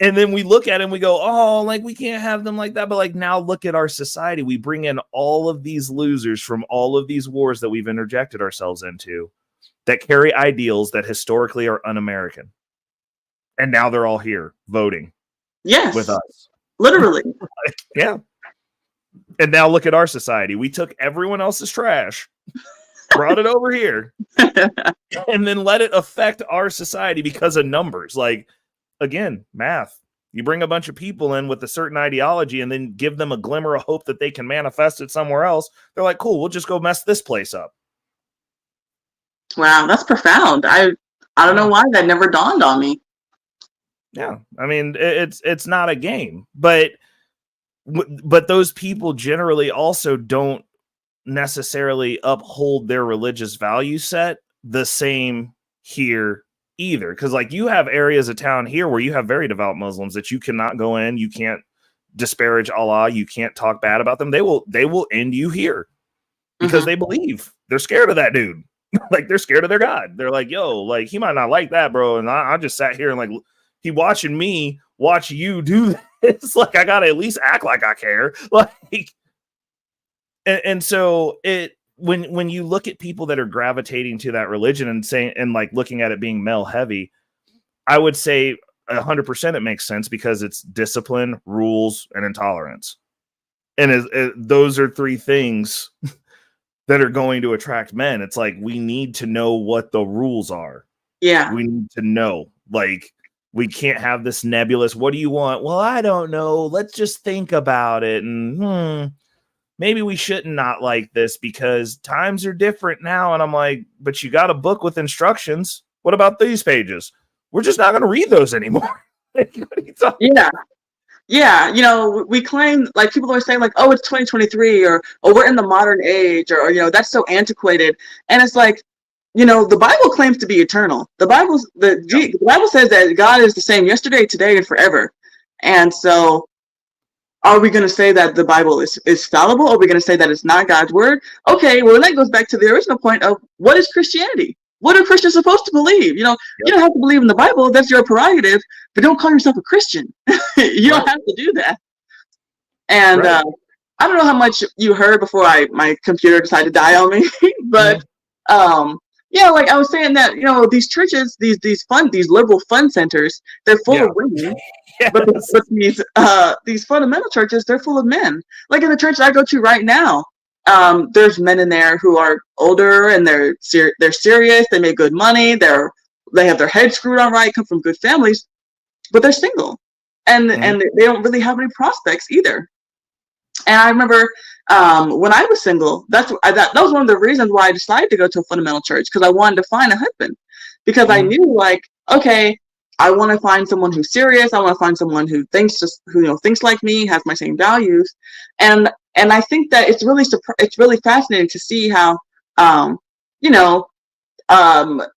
[SPEAKER 4] and then we look at it and we go, oh, like, we can't have them like that. But like, now look at our society. We bring in all of these losers from all of these wars that we've interjected ourselves into that carry ideals that historically are un-American. And now they're all here voting.
[SPEAKER 1] Yes.
[SPEAKER 4] With us.
[SPEAKER 1] Literally.
[SPEAKER 4] Like, yeah. And now look at our society. We took everyone else's trash, brought it over here, and then let it affect our society because of numbers. Like, again, math. You bring a bunch of people in with a certain ideology and then give them a glimmer of hope that they can manifest it somewhere else. They're like, cool, we'll just go mess this place up.
[SPEAKER 1] Wow, that's profound. I don't know why that never dawned on me.
[SPEAKER 4] Yeah, I mean, it's not a game, but those people generally also don't necessarily uphold their religious value set the same here either. Because like, you have areas of town here where you have very devout Muslims that you cannot go in, you can't disparage Allah, you can't talk bad about them. They will end you here because they believe. They're scared of that dude. Like, they're scared of their God. They're like, yo, like, he might not like that, bro, and I just sat here and like, he watching me watch you do this. Like, I gotta at least act like I care. Like, and so when you look at people that are gravitating to that religion and saying, and like looking at it being male heavy, I would say 100% it makes sense because it's discipline, rules, and intolerance. And those are three things that are going to attract men. It's like, we need to know what the rules are.
[SPEAKER 1] Yeah.
[SPEAKER 4] We need to know, like, we can't have this nebulous, what do you want? Well, I don't know. Let's just think about it. And maybe we shouldn't not like this because times are different now. And I'm like, but you got a book with instructions. What about these pages? We're just not going to read those anymore.
[SPEAKER 1] Yeah. Yeah. You know, we claim, like, people always say, like, oh, it's 2023 or we're in the modern age or, you know, that's so antiquated. And it's like, you know, the Bible claims to be eternal. The Bible says that God is the same yesterday, today, and forever. And so are we going to say that the Bible is fallible? Or are we going to say that it's not God's word? Okay, well, that goes back to the original point of what is Christianity? What are Christians supposed to believe? You know, you don't have to believe in the Bible. That's your prerogative. But don't call yourself a Christian. You don't have to do that. And I don't know how much you heard before my computer decided to die on me. But yeah, like I was saying that, you know, these churches, these liberal fun centers, they're full of women. Yes. But these fundamental churches, they're full of men. Like in the church I go to right now, there's men in there who are older and they're serious. They make good money. They have their heads screwed on right, come from good families, but they're single, and they don't really have any prospects either. And I remember when I was single, that was one of the reasons why I decided to go to a fundamental church, because I wanted to find a husband, because I knew, like, okay, I want to find someone who's serious. I want to find someone who thinks like me, has my same values, and I think that it's really fascinating to see how you know,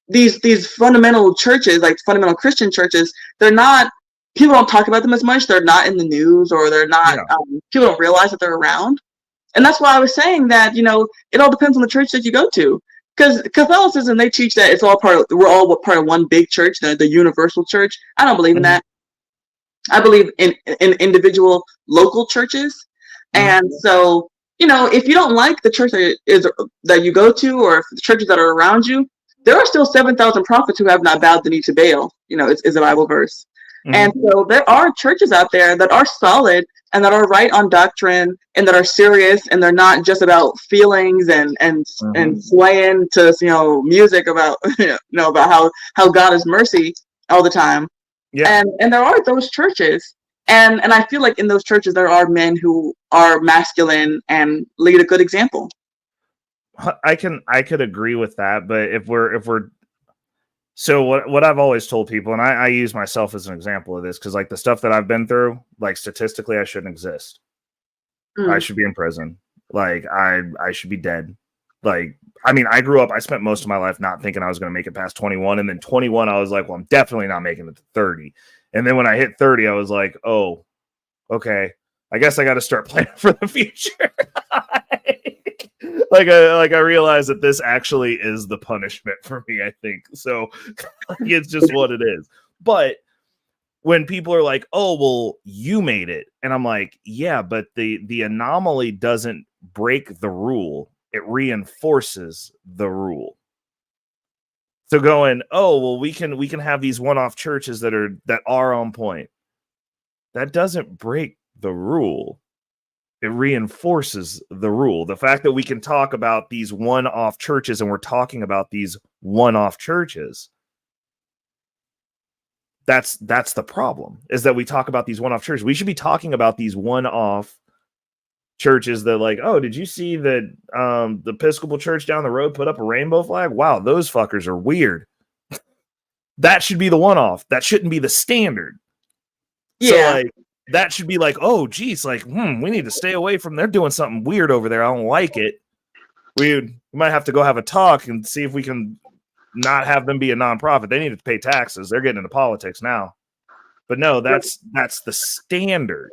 [SPEAKER 1] these fundamental churches, like fundamental Christian churches, they're not. People don't talk about them as much. They're not in the news, or they're not. People don't realize that they're around, and that's why I was saying that, you know, it all depends on the church that you go to. Because Catholicism, they teach that we're all part of one big church, the universal church. I don't believe in that. I believe in individual local churches. And so, you know, if you don't like the church that you go to, or if the churches that are around you, there are still 7,000 prophets who have not bowed the knee to Baal. You know, is a Bible verse. And so there are churches out there that are solid and that are right on doctrine and that are serious, and they're not just about feelings and swaying to, you know, music about about how God is mercy all the time. Yeah. And there are those churches, and I feel like in those churches there are men who are masculine and lead a good example.
[SPEAKER 4] I could agree with that, but if we're so what I've always told people, and I use myself as an example of this, because like the stuff that I've been through, like statistically, I shouldn't exist. I should be in prison. Like I should be dead. Like, I mean, I spent most of my life not thinking I was going to make it past 21. And then 21, I was like, well, I'm definitely not making it to 30. And then when I hit 30, I was like, oh, okay, I guess I got to start planning for the future. I realized that this actually is the punishment for me, I think. So it's just what it is. But when people are like, oh, well, you made it. And I'm like, yeah, but the anomaly doesn't break the rule. It reinforces the rule. So going, oh, well, we can have these one-off churches that are on point. That doesn't break the rule. It reinforces the rule. The fact that we can talk about these one-off churches, and we're talking about these one-off churches, that's the problem, is that we talk about these one-off churches. We should be talking about these one-off churches that, like, oh, did you see that the Episcopal Church down the road put up a rainbow flag? Wow, those fuckers are weird. That should be the one-off. That shouldn't be the standard. Yeah. So, like, that should be like, oh, geez, like, we need to stay away from. They're doing something weird over there. I don't like it. We might have to go have a talk and see if we can not have them be a nonprofit. They need to pay taxes. They're getting into politics now. But no, that's the standard.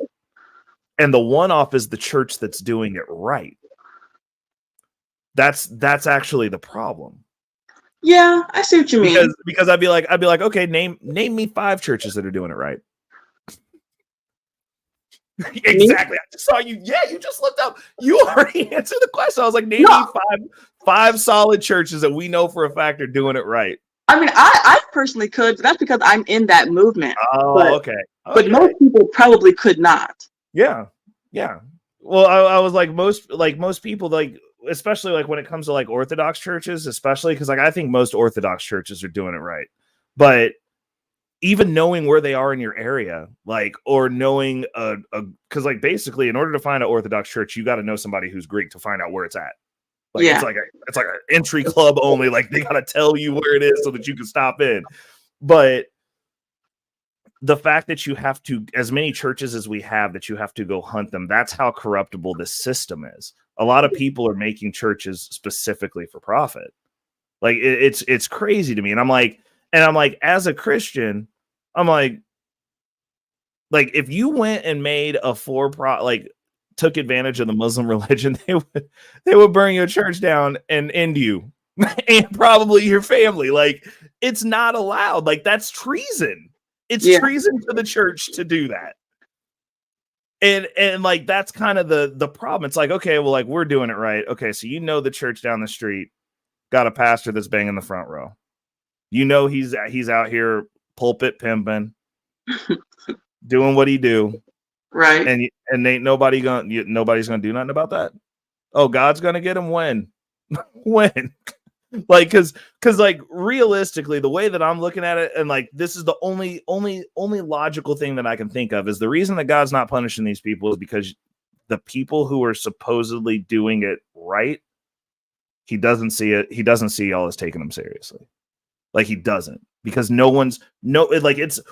[SPEAKER 4] And the one-off is the church that's doing it right. That's actually the problem.
[SPEAKER 1] Yeah, I see what you mean.
[SPEAKER 4] Because I'd be like, okay, name me 5 churches that are doing it right. Exactly. I just saw you. Yeah, you just looked up. You already answered the question. I was like, name me five solid churches that we know for a fact are doing it right.
[SPEAKER 7] I mean, I personally could. That's because I'm in that movement.
[SPEAKER 4] Oh, okay.
[SPEAKER 7] But most people probably could not.
[SPEAKER 4] Yeah. Well, I was like most people, like, especially like when it comes to like Orthodox churches, especially because like I think most Orthodox churches are doing it right. But even knowing where they are in your area, like, or knowing because like basically in order to find an Orthodox church, you got to know somebody who's Greek to find out where it's at. Like, it's like an entry club only. Like, they gotta tell you where it is so that you can stop in. But the fact that you have to, as many churches as we have, that you have to go hunt them, that's how corruptible this system is. A lot of people are making churches specifically for profit. Like, it's crazy to me. And I'm like, as a Christian, I'm like if you went and made a took advantage of the Muslim religion, they would burn your church down and end you and probably your family. Like, it's not allowed. Like, that's treason. It's treason to the church to do that. And like, that's kind of the problem. It's like, okay, well, like, we're doing it right. Okay, so the church down the street got a pastor that's banging the front row. He's out here pulpit pimping, doing what he do.
[SPEAKER 7] Right.
[SPEAKER 4] And ain't nobody's gonna do nothing about that. Oh, God's gonna get him when? When? Like, cause like realistically, the way that I'm looking at it, and like this is the only logical thing that I can think of, is the reason that God's not punishing these people is because the people who are supposedly doing it right, he doesn't see it. He doesn't see y'all as taking them seriously. Like, he doesn't. Because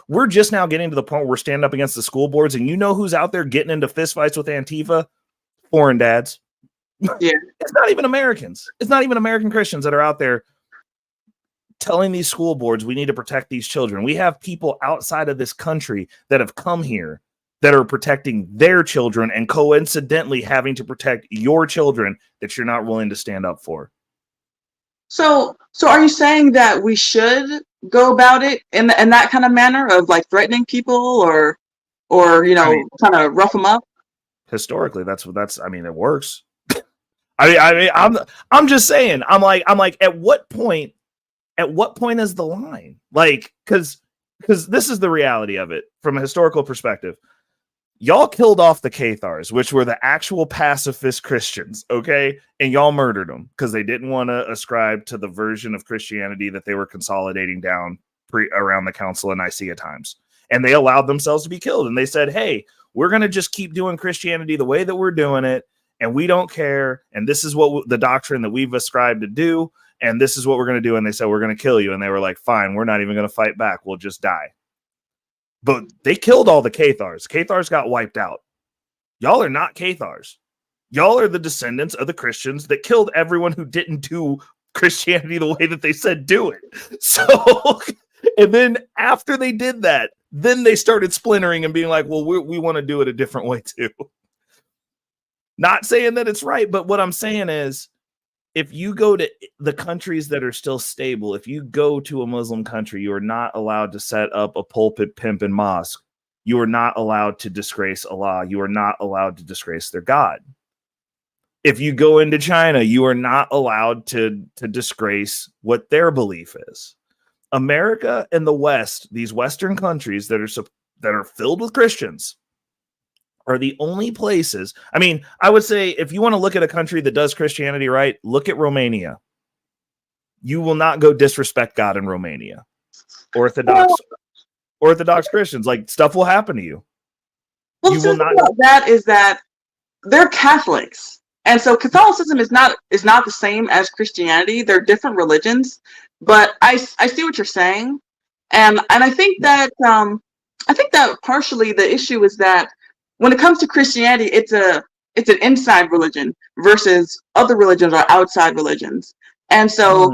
[SPEAKER 4] we're just now getting to the point where we're standing up against the school boards, and who's out there getting into fistfights with Antifa? Foreign dads.
[SPEAKER 7] Yeah.
[SPEAKER 4] It's not even Americans. It's not even American Christians that are out there telling these school boards we need to protect these children. We have people outside of this country that have come here that are protecting their children and coincidentally having to protect your children that you're not willing to stand up for.
[SPEAKER 7] So are you saying that we should go about it in that kind of manner of like threatening people or trying to rough them up?
[SPEAKER 4] Historically, it works. I'm just saying, I'm like, at what point is the line? Like, because this is the reality of it from a historical perspective. Y'all killed off the Cathars, which were the actual pacifist Christians, okay? And y'all murdered them because they didn't want to ascribe to the version of Christianity that they were consolidating down around the Council of Nicaea times. And they allowed themselves to be killed. And they said, hey, we're going to just keep doing Christianity the way that we're doing it, and we don't care. And this is what the doctrine that we've ascribed to do, and this is what we're going to do. And they said, we're going to kill you. And they were like, fine, we're not even going to fight back. We'll just die. But they killed all the Cathars. Cathars got wiped out. Y'all are not Cathars. Y'all are the descendants of the Christians that killed everyone who didn't do Christianity the way that they said do it. So, and then after they did that, then they started splintering and being like, well, we want to do it a different way too. Not saying that it's right, but what I'm saying is, if you go to the countries that are still stable, if you go to a Muslim country, you are not allowed to set up a pulpit pimp and mosque. You are not allowed to disgrace Allah. You are not allowed to disgrace their God. If you go into China, you are not allowed to disgrace what their belief is. America and the West, these Western countries that are filled with Christians, are the only places. I mean, I would say if you want to look at a country that does Christianity right, look at Romania. You will not go disrespect God in Romania. Orthodox Christians, like, stuff will happen to you.
[SPEAKER 7] Well, the thing about that is that they're Catholics, and so Catholicism is not the same as Christianity. They're different religions, but I see what you're saying, and I think that partially the issue is that when it comes to Christianity, it's an inside religion versus other religions are outside religions. And so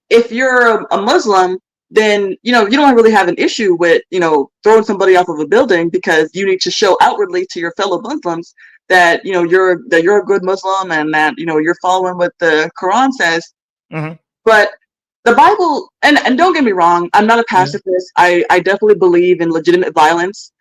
[SPEAKER 7] if you're a Muslim, then you don't really have an issue with throwing somebody off of a building, because you need to show outwardly to your fellow Muslims that you're a good Muslim and that you're following what the Quran says. Mm-hmm. But the Bible, and don't get me wrong, I'm not a pacifist. I definitely believe in legitimate violence.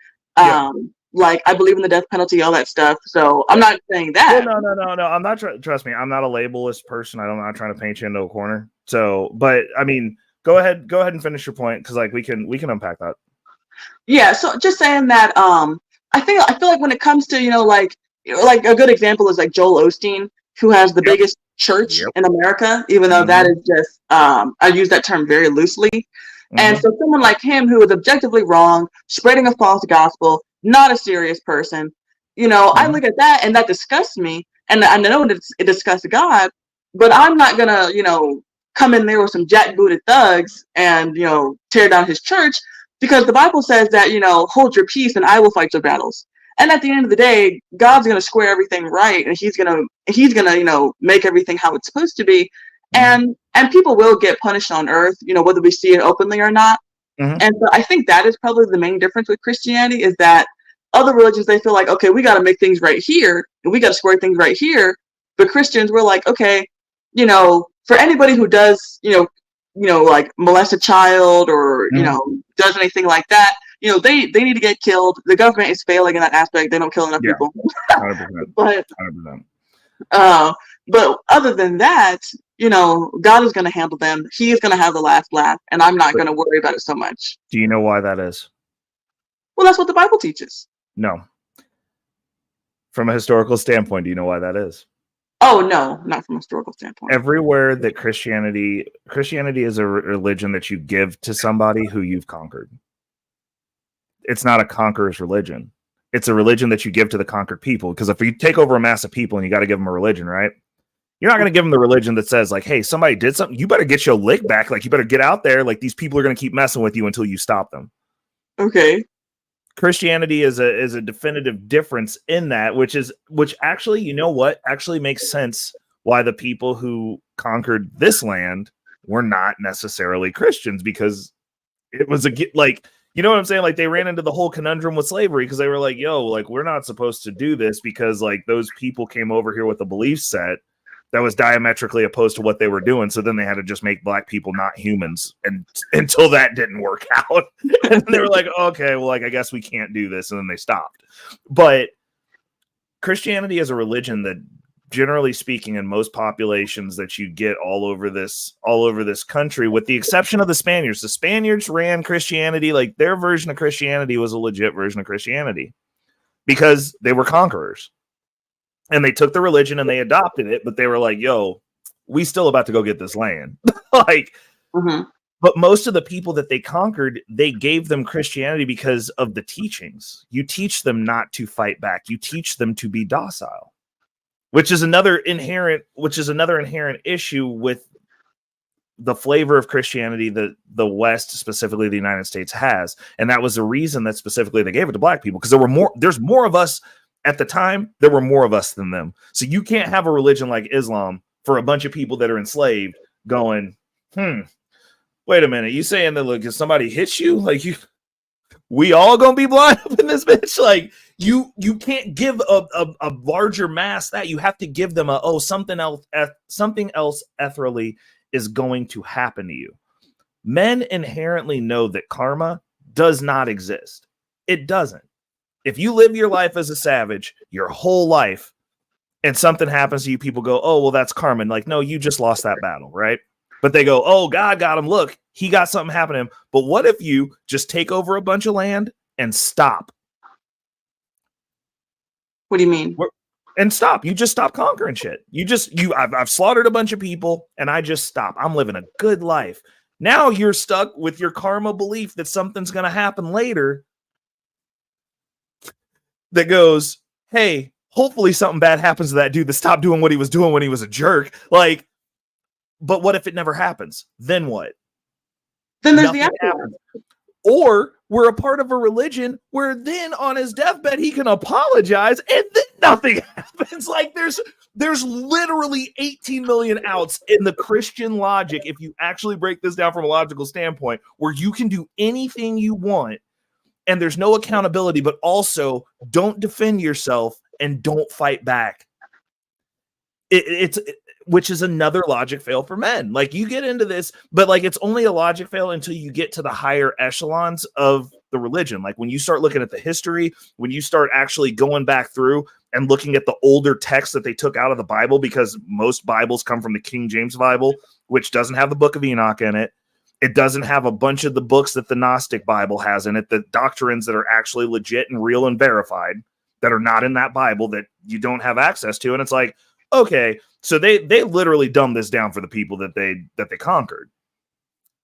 [SPEAKER 7] Like, I believe in the death penalty, all that stuff. So I'm not saying that.
[SPEAKER 4] Well, no. I'm not. Trust me, I'm not a labelist person. I'm not trying to paint you into a corner. So, but I mean, go ahead and finish your point, because like we can unpack that.
[SPEAKER 7] Yeah. So just saying that. I feel like when it comes to like a good example is like Joel Osteen, who has the biggest church in America, even though that is just I use that term very loosely. And so someone like him, who is objectively wrong, spreading a false gospel, not a serious person, I look at that and that disgusts me. And I know it disgusts God, but I'm not gonna, come in there with some jackbooted thugs and, tear down his church, because the Bible says that, hold your peace and I will fight your battles. And at the end of the day, God's gonna square everything right, and he's gonna, make everything how it's supposed to be. And people will get punished on earth, whether we see it openly or not. And so I think that is probably the main difference with Christianity, is that other religions, they feel like, okay, we got to make things right here and we got to square things right here. But Christians, we're like, okay, for anybody who does, like molest a child or, does anything like that, they need to get killed. The government is failing in that aspect. They don't kill enough people.
[SPEAKER 4] 100%.
[SPEAKER 7] But
[SPEAKER 4] 100%.
[SPEAKER 7] But other than that, God is going to handle them. He is going to have the last laugh, and I'm not going to worry about it so much.
[SPEAKER 4] Do you know why that is?
[SPEAKER 7] Well, that's what the Bible teaches.
[SPEAKER 4] No. From a historical standpoint, do you know why that is?
[SPEAKER 7] Oh, no, not from a historical standpoint.
[SPEAKER 4] Everywhere that Christianity is a religion that you give to somebody who you've conquered. It's not a conqueror's religion. It's a religion that you give to the conquered people. Because if you take over a mass of people and you got to give them a religion, right? You're not going to give them the religion that says, like, hey, somebody did something. You better get your lick back. Like, you better get out there. Like, these people are going to keep messing with you until you stop them.
[SPEAKER 7] Okay.
[SPEAKER 4] Christianity is a definitive difference in that, which actually, you know what, actually makes sense why the people who conquered this land were not necessarily Christians, because it was like, you know what I'm saying? Like, they ran into the whole conundrum with slavery, because they were like, yo, like, we're not supposed to do this because, like, those people came over here with a belief set that was diametrically opposed to what they were doing. So then they had to just make black people not humans, and until that didn't work out. And they were like, okay, well, like, I guess we can't do this. And then they stopped. But Christianity is a religion that, generally speaking, in most populations that you get all over this country, with the exception of the Spaniards ran Christianity. Like, their version of Christianity was a legit version of Christianity because they were conquerors. And they took the religion and they adopted it, but they were like, yo, we still about to go get this land. Like, but most of the people that they conquered, they gave them Christianity because of the teachings. You teach them not to fight back. You teach them to be docile, which is another inherent issue with the flavor of Christianity that the West, specifically the United States, has. And that was the reason that specifically they gave it to black people, because there's more of us. At the time, there were more of us than them. So you can't have a religion like Islam for a bunch of people that are enslaved going, wait a minute. You saying that, look, if somebody hits you, like, we all gonna be blind up in this bitch? Like, you can't give a larger mass that. You have to give them something else ethereally is going to happen to you. Men inherently know that karma does not exist. It doesn't. If you live your life as a savage your whole life and something happens to you, people go, oh, well, that's karma. Like, no, you just lost that battle, right? But they go, oh, God got him. Look, he got something happen to him. But what if you just take over a bunch of land and stop?
[SPEAKER 7] What do you mean?
[SPEAKER 4] And stop. You just stop conquering shit. I've slaughtered a bunch of people and I just stop. I'm living a good life. Now you're stuck with your karma belief that something's going to happen later that goes, hey, hopefully something bad happens to that dude that stopped doing what he was doing when he was a jerk. Like, but what if it never happens? Then what?
[SPEAKER 7] Then there's the afterlife.
[SPEAKER 4] Or we're a part of a religion where then on his deathbed he can apologize and then nothing happens. Like, there's literally 18 million outs in the Christian logic, if you actually break this down from a logical standpoint, where you can do anything you want and there's no accountability, but also don't defend yourself and don't fight back. Which is another logic fail for men. Like, you get into this, but like, it's only a logic fail until you get to the higher echelons of the religion. Like when you start looking at the history, when you start actually going back through and looking at the older texts that they took out of the Bible, because most Bibles come from the King James Bible, which doesn't have the Book of Enoch in it. It doesn't have a bunch of the books that the Gnostic Bible has in it, the doctrines that are actually legit and real and verified that are not in that Bible that you don't have access to. And it's like, okay, so they literally dumbed this down for the people that they conquered.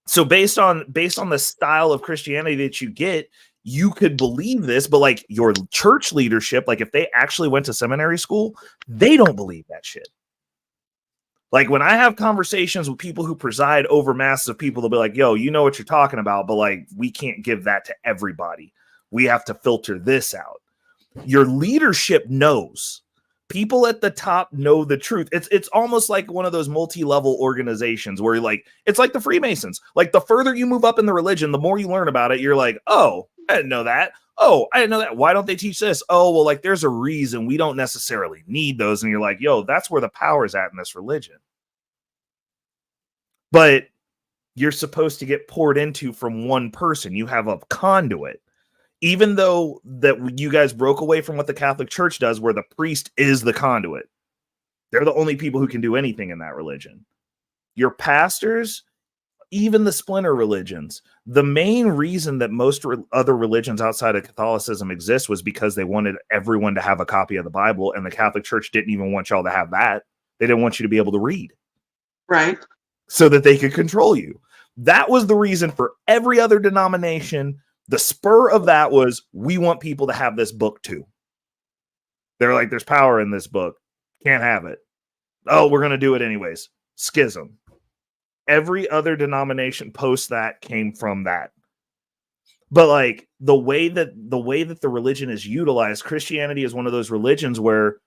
[SPEAKER 4] So based on the style of Christianity that you get, you could believe this, but like your church leadership, like if they actually went to seminary school, they don't believe that shit. Like when I have conversations with people who preside over masses of people, they'll be like, yo, you know what you're talking about, but like, we can't give that to everybody. We have to filter this out. Your leadership knows. People at the top know the truth. It's almost like one of those multi-level organizations where like, it's like the Freemasons. Like the further you move up in the religion, the more you learn about it. You're like, oh, I didn't know that. Oh, I didn't know that. Why don't they teach this? Oh, well, like there's a reason we don't necessarily need those. And you're like, yo, that's where the power is at in this religion. But you're supposed to get poured into from one person. You have a conduit. Even though that you guys broke away from what the Catholic Church does, where the priest is the conduit. They're the only people who can do anything in that religion. Your pastors, even the splinter religions, the main reason that most other religions outside of Catholicism exist was because they wanted everyone to have a copy of the Bible, and the Catholic Church didn't even want y'all to have that. They didn't want you to be able to read.
[SPEAKER 7] Right.
[SPEAKER 4] So that they could control you. That was the reason for every other denomination. The spur of that was, we want people to have this book too. They're like, there's power in this book. Can't have it. Oh, we're going to do it anyways. Schism. Every other denomination post that came from that. But like the way that the religion is utilized, Christianity is one of those religions where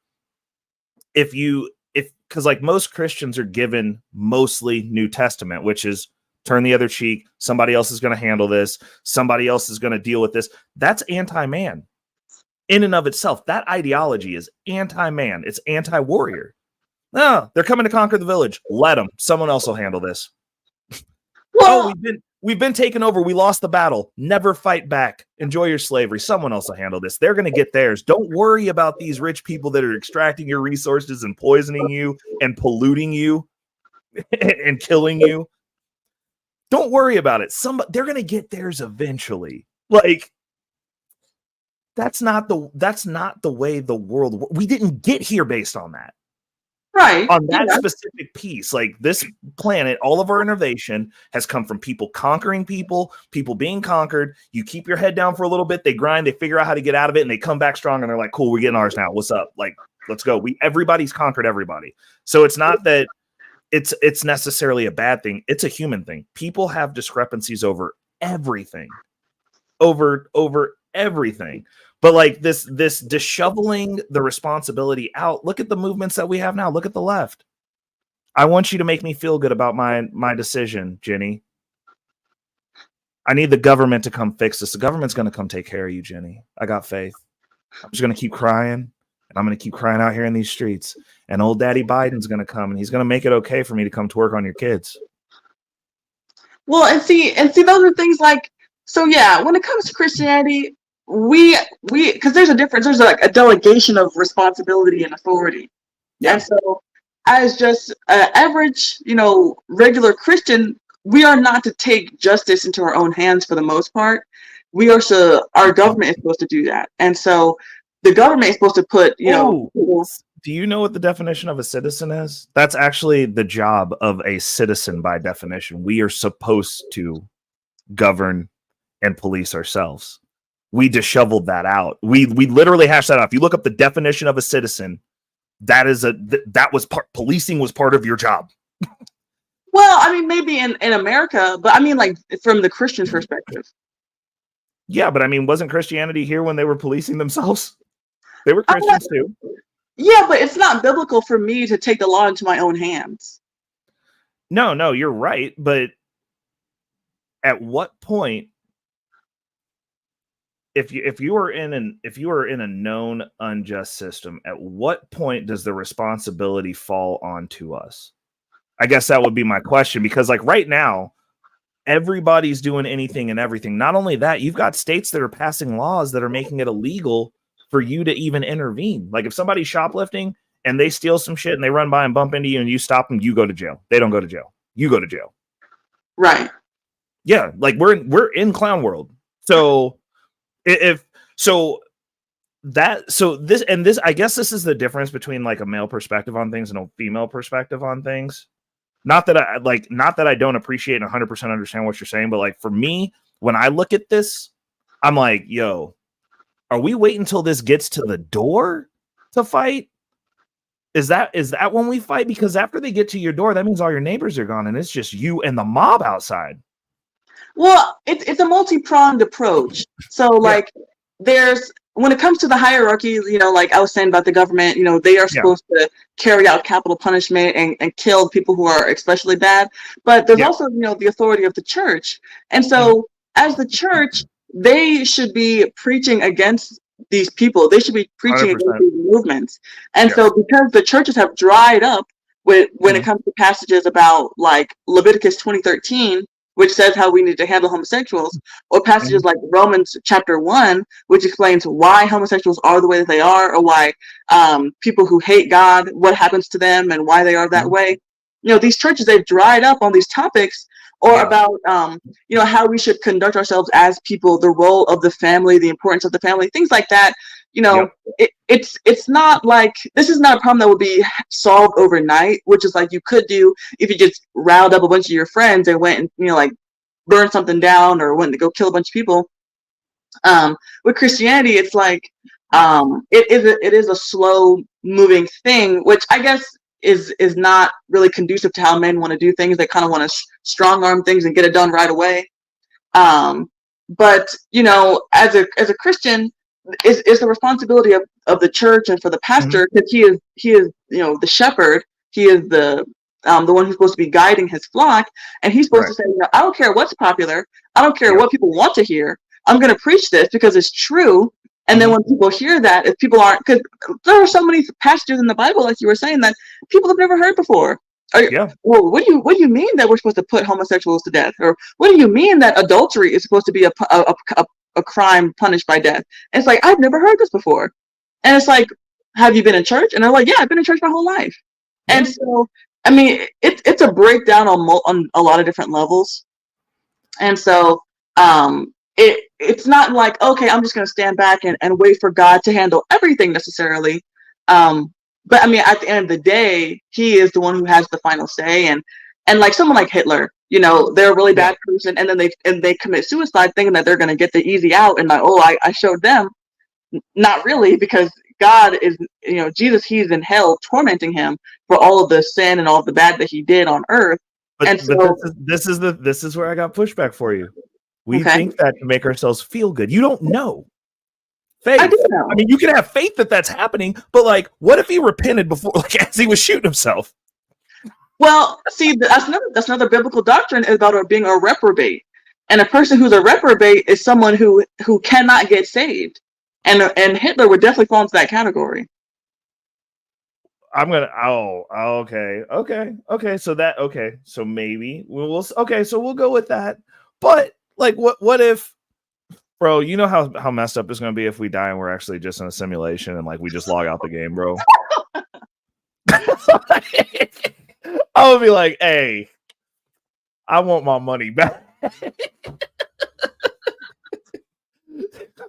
[SPEAKER 4] because like most Christians are given mostly New Testament, which is turn the other cheek. Somebody else is going to handle this. Somebody else is going to deal with this. That's anti-man in and of itself. That ideology is anti-man. It's anti-warrior. No, they're coming to conquer the village. Let them. Someone else will handle this.
[SPEAKER 7] Well,
[SPEAKER 4] Oh, we've been taken over. We lost the battle. Never fight back. Enjoy your slavery. Someone else will handle this. They're going to get theirs. Don't worry about these rich people that are extracting your resources and poisoning you and polluting you and killing you. Don't worry about it. They're going to get theirs eventually. Like that's not the way the world. We didn't get here based on that.
[SPEAKER 7] Right.
[SPEAKER 4] On that specific piece, like this planet, all of our innovation has come from people conquering people being conquered. You keep your head down for a little bit. They grind, they figure out how to get out of it, and they come back strong. And they're like, cool, we're getting ours now. What's up? Like, let's go. Everybody's conquered everybody. So it's not that it's necessarily a bad thing. It's a human thing. People have discrepancies over everything, over everything. But like this disheveling the responsibility out. Look at the movements that we have now. Look at the left. I want you to make me feel good about my decision, Ginny. I need the government to come fix this. The government's going to come take care of you, Ginny. I got faith. I'm just going to keep crying, and I'm going to keep crying out here in these streets. And old Daddy Biden's going to come, and he's going to make it okay for me to come to work on your kids.
[SPEAKER 7] Well, and see, those are things like, so yeah, when it comes to Christianity, we because there's a difference. There's like a delegation of responsibility and authority. Yeah. And so as just an average, regular Christian, we are not to take justice into our own hands for the most part. Our government is supposed to do that. And so the government is supposed to put,
[SPEAKER 4] do you know what the definition of a citizen is? That's actually the job of a citizen by definition. We are supposed to govern and police ourselves. We disheveled that out. We literally hashed that out. If you look up the definition of a citizen, policing was part of your job.
[SPEAKER 7] Well, I mean, maybe in America, but I mean, like from the Christian perspective.
[SPEAKER 4] Yeah, but I mean, wasn't Christianity here when they were policing themselves? They were Christians too.
[SPEAKER 7] Yeah, but it's not biblical for me to take the law into my own hands.
[SPEAKER 4] No, you're right. But at what point, if you are in a known unjust system, at what point does the responsibility fall onto us? I guess that would be my question, because like right now, everybody's doing anything and everything. Not only that, you've got states that are passing laws that are making it illegal for you to even intervene. Like if somebody's shoplifting and they steal some shit and they run by and bump into you and you stop them, you go to jail. They don't go to jail. You go to jail.
[SPEAKER 7] Right.
[SPEAKER 4] Yeah, like we're in clown world. So this I guess this is the difference between like a male perspective on things and a female perspective on things. Not that I don't appreciate and 100% understand what you're saying, but like for me, when I look at this, I'm like, yo, are we waiting until this gets to the door to fight? Is that when we fight? Because after they get to your door, that means all your neighbors are gone and it's just you and the mob outside.
[SPEAKER 7] Well, it's a multi-pronged approach. So like when it comes to the hierarchy, like I was saying about the government, they are supposed to carry out capital punishment and kill people who are especially bad. But there's also, the authority of the church. And so as the church, they should be preaching against these people. They should be preaching 100%. Against these movements. And so because the churches have dried up when it comes to passages about like Leviticus 20:13, which says how we need to handle homosexuals, or passages like Romans chapter 1, which explains why homosexuals are the way that they are, or why people who hate God, what happens to them and why they are that way. These churches, they've dried up on these topics, or about, how we should conduct ourselves as people, the role of the family, the importance of the family, things like that. It's not like, this is not a problem that would be solved overnight, which is like you could do if you just riled up a bunch of your friends and went and, like burned something down or went to go kill a bunch of people. With Christianity, it's like, it is a slow moving thing, which I guess is not really conducive to how men want to do things. They kind of want to strong arm things and get it done right away. But, as a Christian, is the responsibility of the church and for the pastor, because he is the shepherd. He is the one who's supposed to be guiding his flock, and he's supposed to say, I don't care what's popular, I don't care what people want to hear, I'm going to preach this because it's true. And then when people hear that, if people aren't, because there are so many passages in the Bible, like you were saying, that people have never heard before. Well, what do you mean that we're supposed to put homosexuals to death? Or what do you mean that adultery is supposed to be a crime punished by death? And it's like, I've never heard this before. And it's like, have you been in church? And they're like, yeah, I've been in church my whole life. And so, I mean, it's a breakdown on a lot of different levels. And so, it's not like, okay, I'm just going to stand back and wait for God to handle everything necessarily. But I mean, at the end of the day, he is the one who has the final say. And like someone like Hitler, they're a really bad person, and then they commit suicide thinking that they're going to get the easy out, and like, oh, I showed them. Not really, because God is, Jesus, he's in hell tormenting him for all of the sin and all of the bad that he did on earth.
[SPEAKER 4] But this is where I got pushback for you. We think that to make ourselves feel good. You don't know. Faith. I do know. I mean, you can have faith that that's happening, but like, what if he repented before, like, as he was shooting himself?
[SPEAKER 7] Well, see, that's another biblical doctrine about being a reprobate. And a person who's a reprobate is someone who cannot get saved. And Hitler would definitely fall into that category.
[SPEAKER 4] Okay. So maybe so we'll go with that. But like, what if, bro, you know how messed up it's going to be if we die and we're actually just in a simulation and like we just log out the game, bro. I would be like, hey, I want my money back.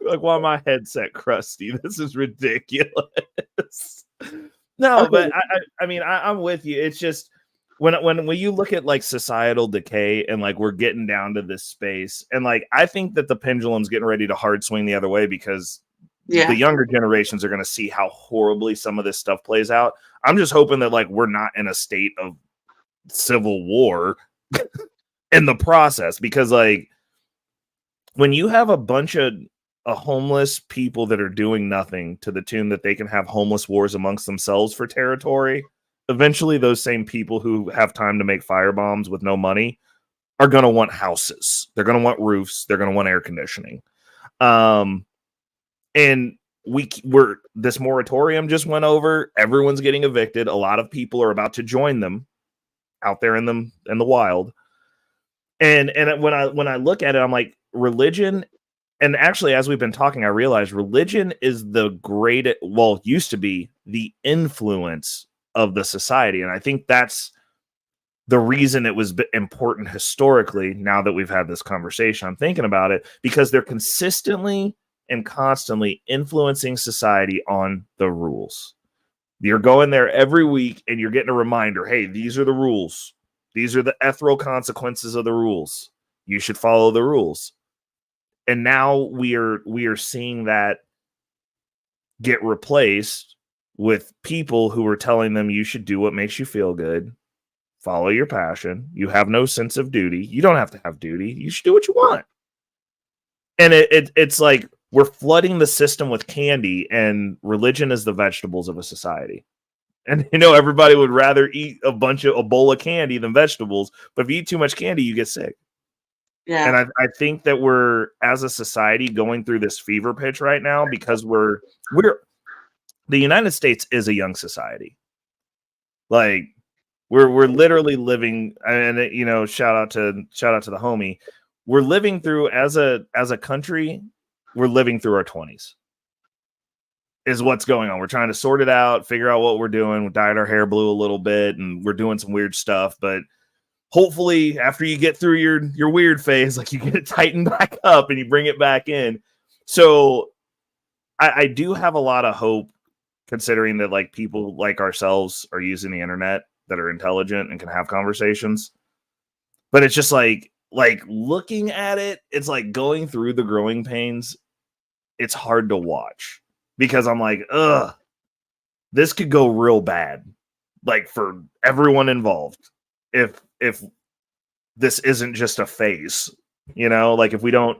[SPEAKER 4] Like, why my headset crusty? This is ridiculous. No, but I mean, I'm with you. It's just when you look at like societal decay and like we're getting down to this space, and like I think that the pendulum's getting ready to hard swing the other way, because the younger generations are going to see how horribly some of this stuff plays out. I'm just hoping that like we're not in a state of civil war in the process, because like when you have a bunch of homeless people that are doing nothing to the tune that they can have homeless wars amongst themselves for territory, eventually those same people who have time to make firebombs with no money are going to want houses. They're going to want roofs. They're going to want air conditioning. And this moratorium just went over. Everyone's getting evicted. A lot of people are about to join them out there in the wild. And when I look at it, I'm like, religion. And actually, as we've been talking, I realized religion is the greatest, well, it used to be the influence of the society. And I think that's the reason it was important historically. Now that we've had this conversation, I'm thinking about it, because they're consistently and constantly influencing society on the rules. You're going there every week and you're getting a reminder. Hey, these are the rules. These are the ethereal consequences of the rules. You should follow the rules. And now we are seeing that get replaced with people who are telling them you should do what makes you feel good, follow your passion. You have no sense of duty. You don't have to have duty. You should do what you want. And it's like we're flooding the system with candy, and religion is the vegetables of a society. And everybody would rather eat a bowl of candy than vegetables. But if you eat too much candy, you get sick. Yeah. And I think that we're, as a society, going through this fever pitch right now because we're the United States is a young society. Like we're literally living, and shout out to the homie. We're living through as a country, we're living through our 20s. Is what's going on. We're trying to sort it out, figure out what we're doing. We dyed our hair blue a little bit, and we're doing some weird stuff, but hopefully after you get through your weird phase, like you get it tightened back up and you bring it back in. So I do have a lot of hope, considering that like people like ourselves are using the internet that are intelligent and can have conversations. But it's just like looking at it, it's like going through the growing pains. It's hard to watch because I'm like, this could go real bad, like for everyone involved. If this isn't just a phase, like if we don't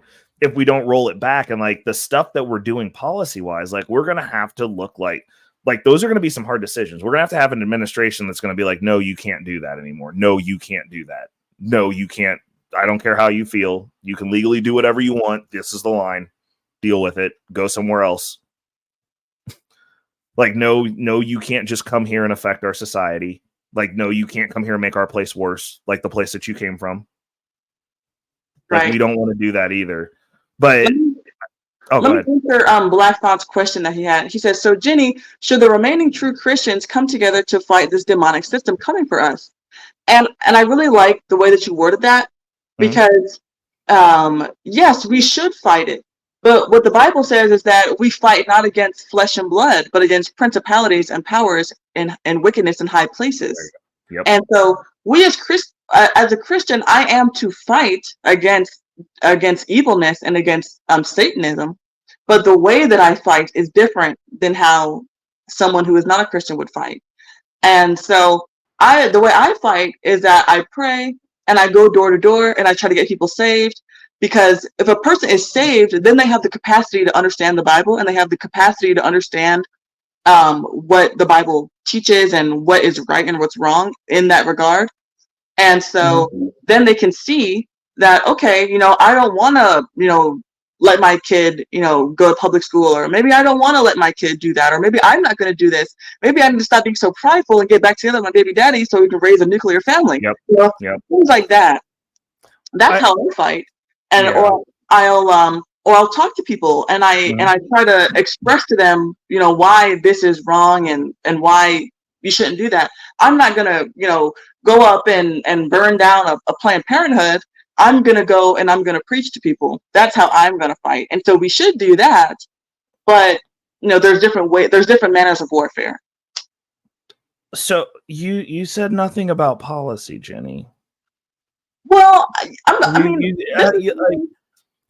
[SPEAKER 4] roll it back, and like the stuff that we're doing policy wise, like we're going to have to look like those are going to be some hard decisions. We're going to have an administration that's going to be like, no, you can't do that anymore. No, you can't do that. No, you can't. I don't care how you feel. You can legally do whatever you want. This is the line. Deal with it. Go somewhere else. Like, no, you can't just come here and affect our society. Like, no, you can't come here and make our place worse, like the place that you came from. Like, we don't want to do that either. But
[SPEAKER 7] let me answer Black Thought's question that he had. He says, so Ginny, should the remaining true Christians come together to fight this demonic system coming for us? And I really like the way that you worded that, because yes, we should fight it. But what the Bible says is that we fight not against flesh and blood, but against principalities and powers and wickedness in high places. Yep. And so we as a Christian, I am to fight against evilness and against Satanism. But the way that I fight is different than how someone who is not a Christian would fight. And so the way I fight is that I pray and I go door to door and I try to get people saved. Because if a person is saved, then they have the capacity to understand the Bible, and they have the capacity to understand what the Bible teaches and what is right and what's wrong in that regard. And so then they can see that, okay, I don't want to, let my kid, go to public school, or maybe I don't want to let my kid do that, or maybe I'm not going to do this. Maybe I need to stop being so prideful and get back together with my baby daddy so we can raise a nuclear family. Things like that. That's how I fight. And or I'll talk to people and I try to express to them, why this is wrong and why you shouldn't do that. I'm not gonna, go up and burn down a Planned Parenthood. I'm gonna go and I'm gonna preach to people. That's how I'm gonna fight. And so we should do that, but there's different manners of warfare.
[SPEAKER 4] So you said nothing about policy, Jenny.
[SPEAKER 7] Well,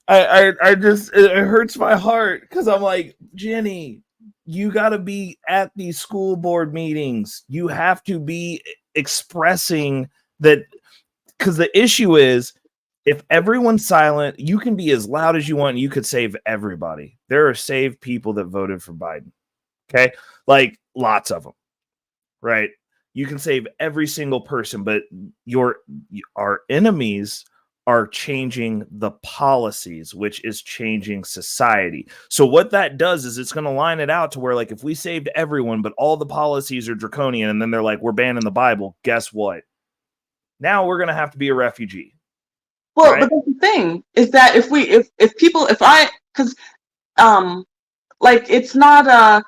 [SPEAKER 4] I just, it hurts my heart because I'm like, Jenny, you got to be at these school board meetings. You have to be expressing that, because the issue is, if everyone's silent, you can be as loud as you want and you could save everybody. There are saved people that voted for Biden. Okay. Like lots of them. Right. You can save every single person, but our enemies are changing the policies, which is changing society. So what that does is it's going to line it out to where, like, if we saved everyone, but all the policies are draconian, and then they're like, we're banning the Bible, guess what? Now we're going to have to be a refugee.
[SPEAKER 7] Well, right? But that's the thing is that if like it's not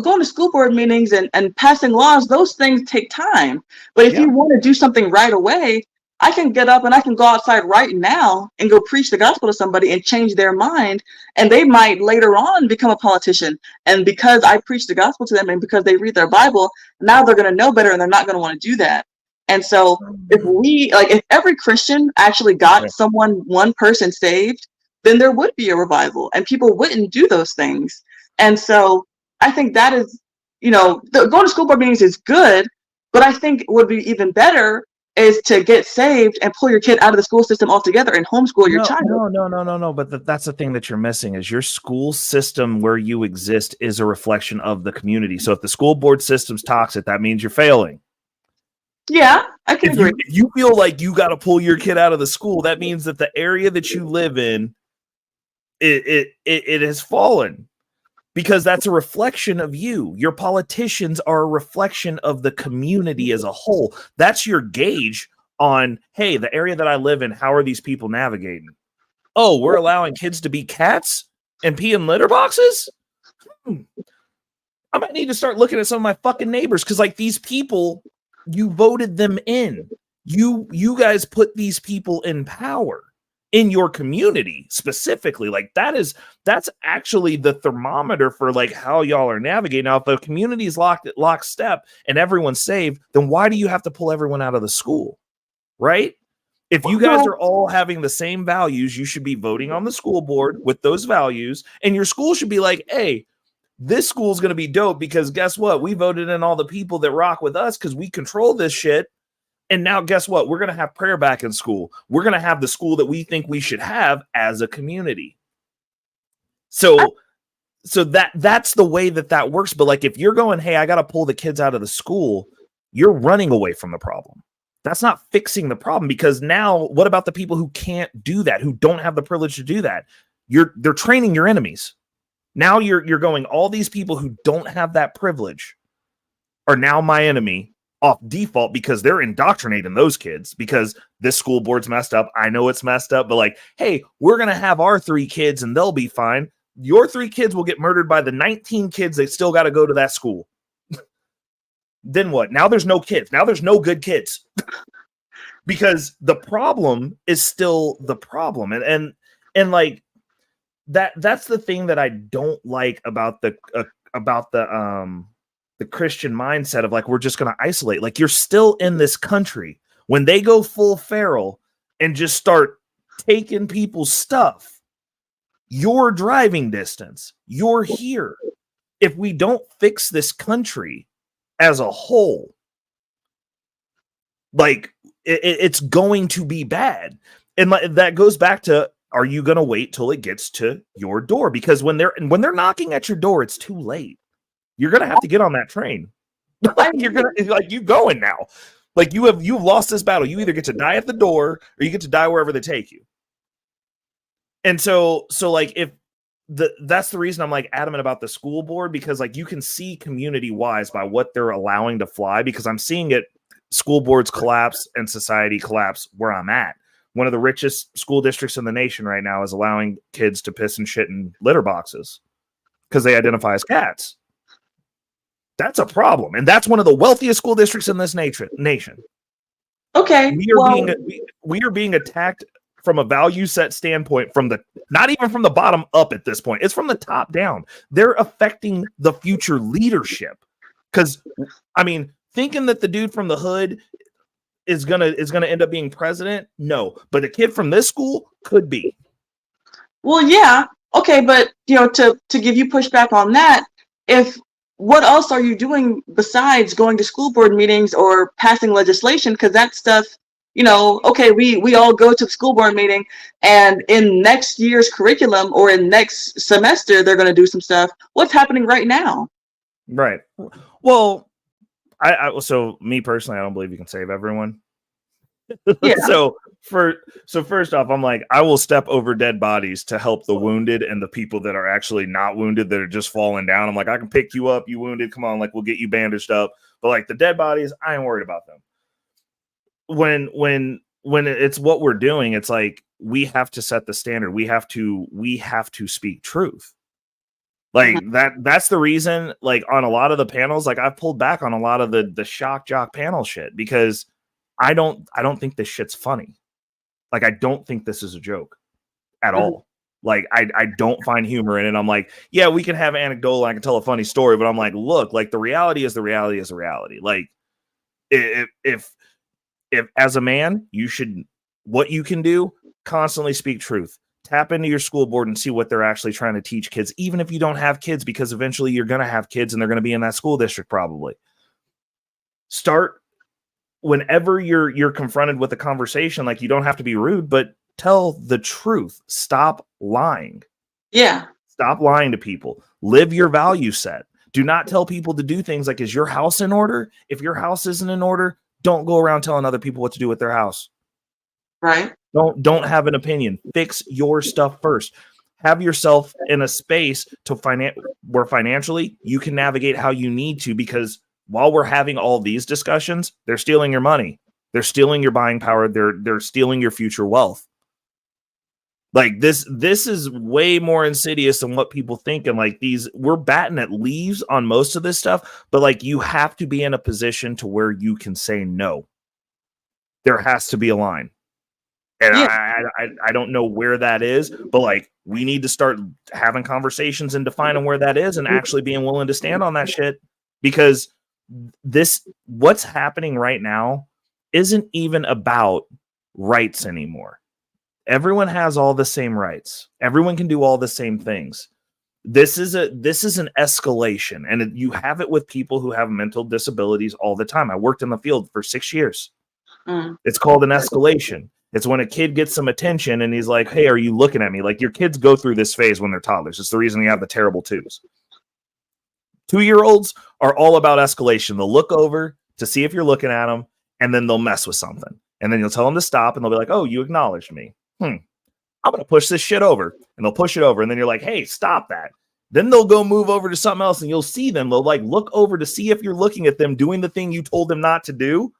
[SPEAKER 7] going to school board meetings and passing laws, those things take time. But if you want to do something right away, I can get up and I can go outside right now and go preach the gospel to somebody and change their mind. And they might later on become a politician. And because I preach the gospel to them and because they read their Bible, now they're going to know better and they're not going to want to do that. And so if every Christian actually got one person saved, then there would be a revival and people wouldn't do those things. And so I think that is, going to school board meetings is good, but I think what would be even better is to get saved and pull your kid out of the school system altogether and homeschool your child.
[SPEAKER 4] No. But that's the thing that you're missing is your school system where you exist is a reflection of the community. So if the school board system's toxic, that means you're failing.
[SPEAKER 7] Yeah, I can agree.
[SPEAKER 4] If you feel like you got to pull your kid out of the school, that means that the area that you live in, it has fallen. Because that's a reflection of you. Your politicians are a reflection of the community as a whole. That's your gauge on, hey, the area that I live in, how are these people navigating? Oh, we're allowing kids to be cats and pee in litter boxes? I might need to start looking at some of my fucking neighbors because, like, these people, you voted them in. You guys put these people in power. In your community specifically, like that's actually the thermometer for like how y'all are navigating. Now, if the community is lockstep and everyone's saved, then why do you have to pull everyone out of the school? Right? If you guys are all having the same values, you should be voting on the school board with those values, and your school should be like, hey, this school is going to be dope because guess what? We voted in all the people that rock with us because we control this shit. And now guess what? We're going to have prayer back in school. We're going to have the school that we think we should have as a community. So that's the way that works. But like, if you're going, hey, I got to pull the kids out of the school, you're running away from the problem. That's not fixing the problem, because now what about the people who can't do that, who don't have the privilege to do that? They're training your enemies. Now you're going, all these people who don't have that privilege are now my enemy off default because they're indoctrinating those kids because this school board's messed up. I know it's messed up, but like, hey, we're going to have our 3 kids and they'll be fine. Your 3 kids will get murdered by the 19 kids that still got to go to that school. Then what? Now there's no kids. Now there's no good kids because the problem is still the problem. And like that's the thing that I don't like about the Christian mindset of like, we're just going to isolate. Like, you're still in this country. When they go full feral and just start taking people's stuff, your driving distance, you're here. If we don't fix this country as a whole, like it's going to be bad. And that goes back to, are you going to wait till it gets to your door? Because when they're knocking at your door, it's too late. You're going to have to get on that train. You're going to you going now. Like you've lost this battle. You either get to die at the door or you get to die wherever they take you. And so like that's the reason I'm like adamant about the school board, because like you can see community wise by what they're allowing to fly, because I'm seeing it, school boards collapse and society collapse where I'm at. One of the richest school districts in the nation right now is allowing kids to piss and shit in litter boxes because they identify as cats. That's a problem. And that's one of the wealthiest school districts in this nation.
[SPEAKER 7] Okay.
[SPEAKER 4] We are being attacked from a value set standpoint not even from the bottom up at this point. It's from the top down. They're affecting the future leadership. Because, I mean, thinking that the dude from the hood is gonna end up being president, no. But the kid from this school could be.
[SPEAKER 7] Well, yeah. Okay, but to give you pushback on that, what else are you doing besides going to school board meetings or passing legislation? Because that stuff, okay, we all go to the school board meeting, and in next year's curriculum or in next semester, they're going to do some stuff. What's happening right now?
[SPEAKER 4] Right. Well, so me personally, I don't believe you can save everyone. Yeah. So first off, I'm like, I will step over dead bodies to help the wounded and the people that are actually not wounded, that are just falling down. I'm like, I can pick you up, you wounded, come on, like we'll get you bandaged up. But like the dead bodies, I ain't worried about them. When when it's what we're doing, it's like we have to set the standard. We have to speak truth. Like that's the reason, like on a lot of the panels, like I've pulled back on a lot of the shock jock panel shit because I don't think this shit's funny. Like I don't think this is a joke at all. Like I don't find humor in it. I'm like, yeah, we can have anecdotal, I can tell a funny story, but I'm like, look, like the reality is the reality is the reality. Like if as a man, you should, what you can do, constantly speak truth. Tap into your school board and see what they're actually trying to teach kids, even if you don't have kids, because eventually you're going to have kids and they're going to be in that school district probably. Start whenever you're confronted with a conversation, like you don't have to be rude, but tell the truth. Stop lying.
[SPEAKER 7] Yeah.
[SPEAKER 4] Stop lying to people. Live your value set. Do not tell people to do things like, is your house in order? If your house isn't in order, don't go around telling other people what to do with their house.
[SPEAKER 7] Right.
[SPEAKER 4] Don't have an opinion. Fix your stuff first. Have yourself in a space to where financially you can navigate how you need to, because while we're having all these discussions, they're stealing your money. They're stealing your buying power. They're stealing your future wealth. Like this is way more insidious than what people think. And like we're batting at leaves on most of this stuff, but like you have to be in a position to where you can say no. There has to be a line. And yeah. I don't know where that is, but like we need to start having conversations and defining where that is and actually being willing to stand on that shit, because what's happening right now isn't even about rights anymore. Everyone has all the same rights. Everyone can do all the same things. This is an escalation, and you have it with people who have mental disabilities all the time. I worked in the field for 6 years. It's called an escalation. It's when a kid gets some attention and he's like, hey, are you looking at me? Like your kids go through this phase when they're toddlers. It's the reason you have the terrible twos. 2-year-olds are all about escalation. They'll look over to see if you're looking at them, and then they'll mess with something. And then you'll tell them to stop, and they'll be like, oh, you acknowledged me. I'm going to push this shit over. And they'll push it over. And then you're like, hey, stop that. Then they'll go move over to something else, and you'll see them. They'll like look over to see if you're looking at them doing the thing you told them not to do,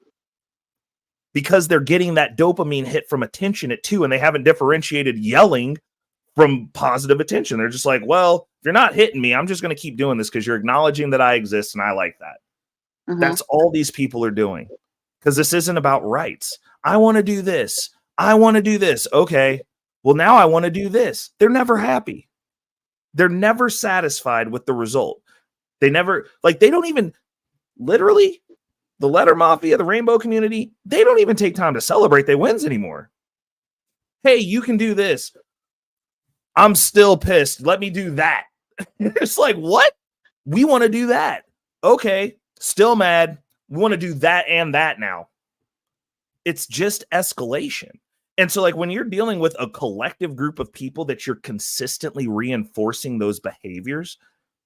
[SPEAKER 4] because they're getting that dopamine hit from attention at 2, and they haven't differentiated yelling from positive attention. They're just like, well, if you're not hitting me, I'm just going to keep doing this because you're acknowledging that I exist and I like that. That's all these people are doing, because this isn't about rights. I want to do this. I want to do this. Okay, well, now I want to do this. They're never happy. They're never satisfied with the result. They never, like, they don't even, literally, the letter mafia, the rainbow community, they don't even take time to celebrate their wins anymore. Hey, you can do this. I'm still pissed. Let me do that. It's like, what? We want to do that. Okay, still mad. We want to do that and that now. It's just escalation. And so like when you're dealing with a collective group of people that you're consistently reinforcing those behaviors,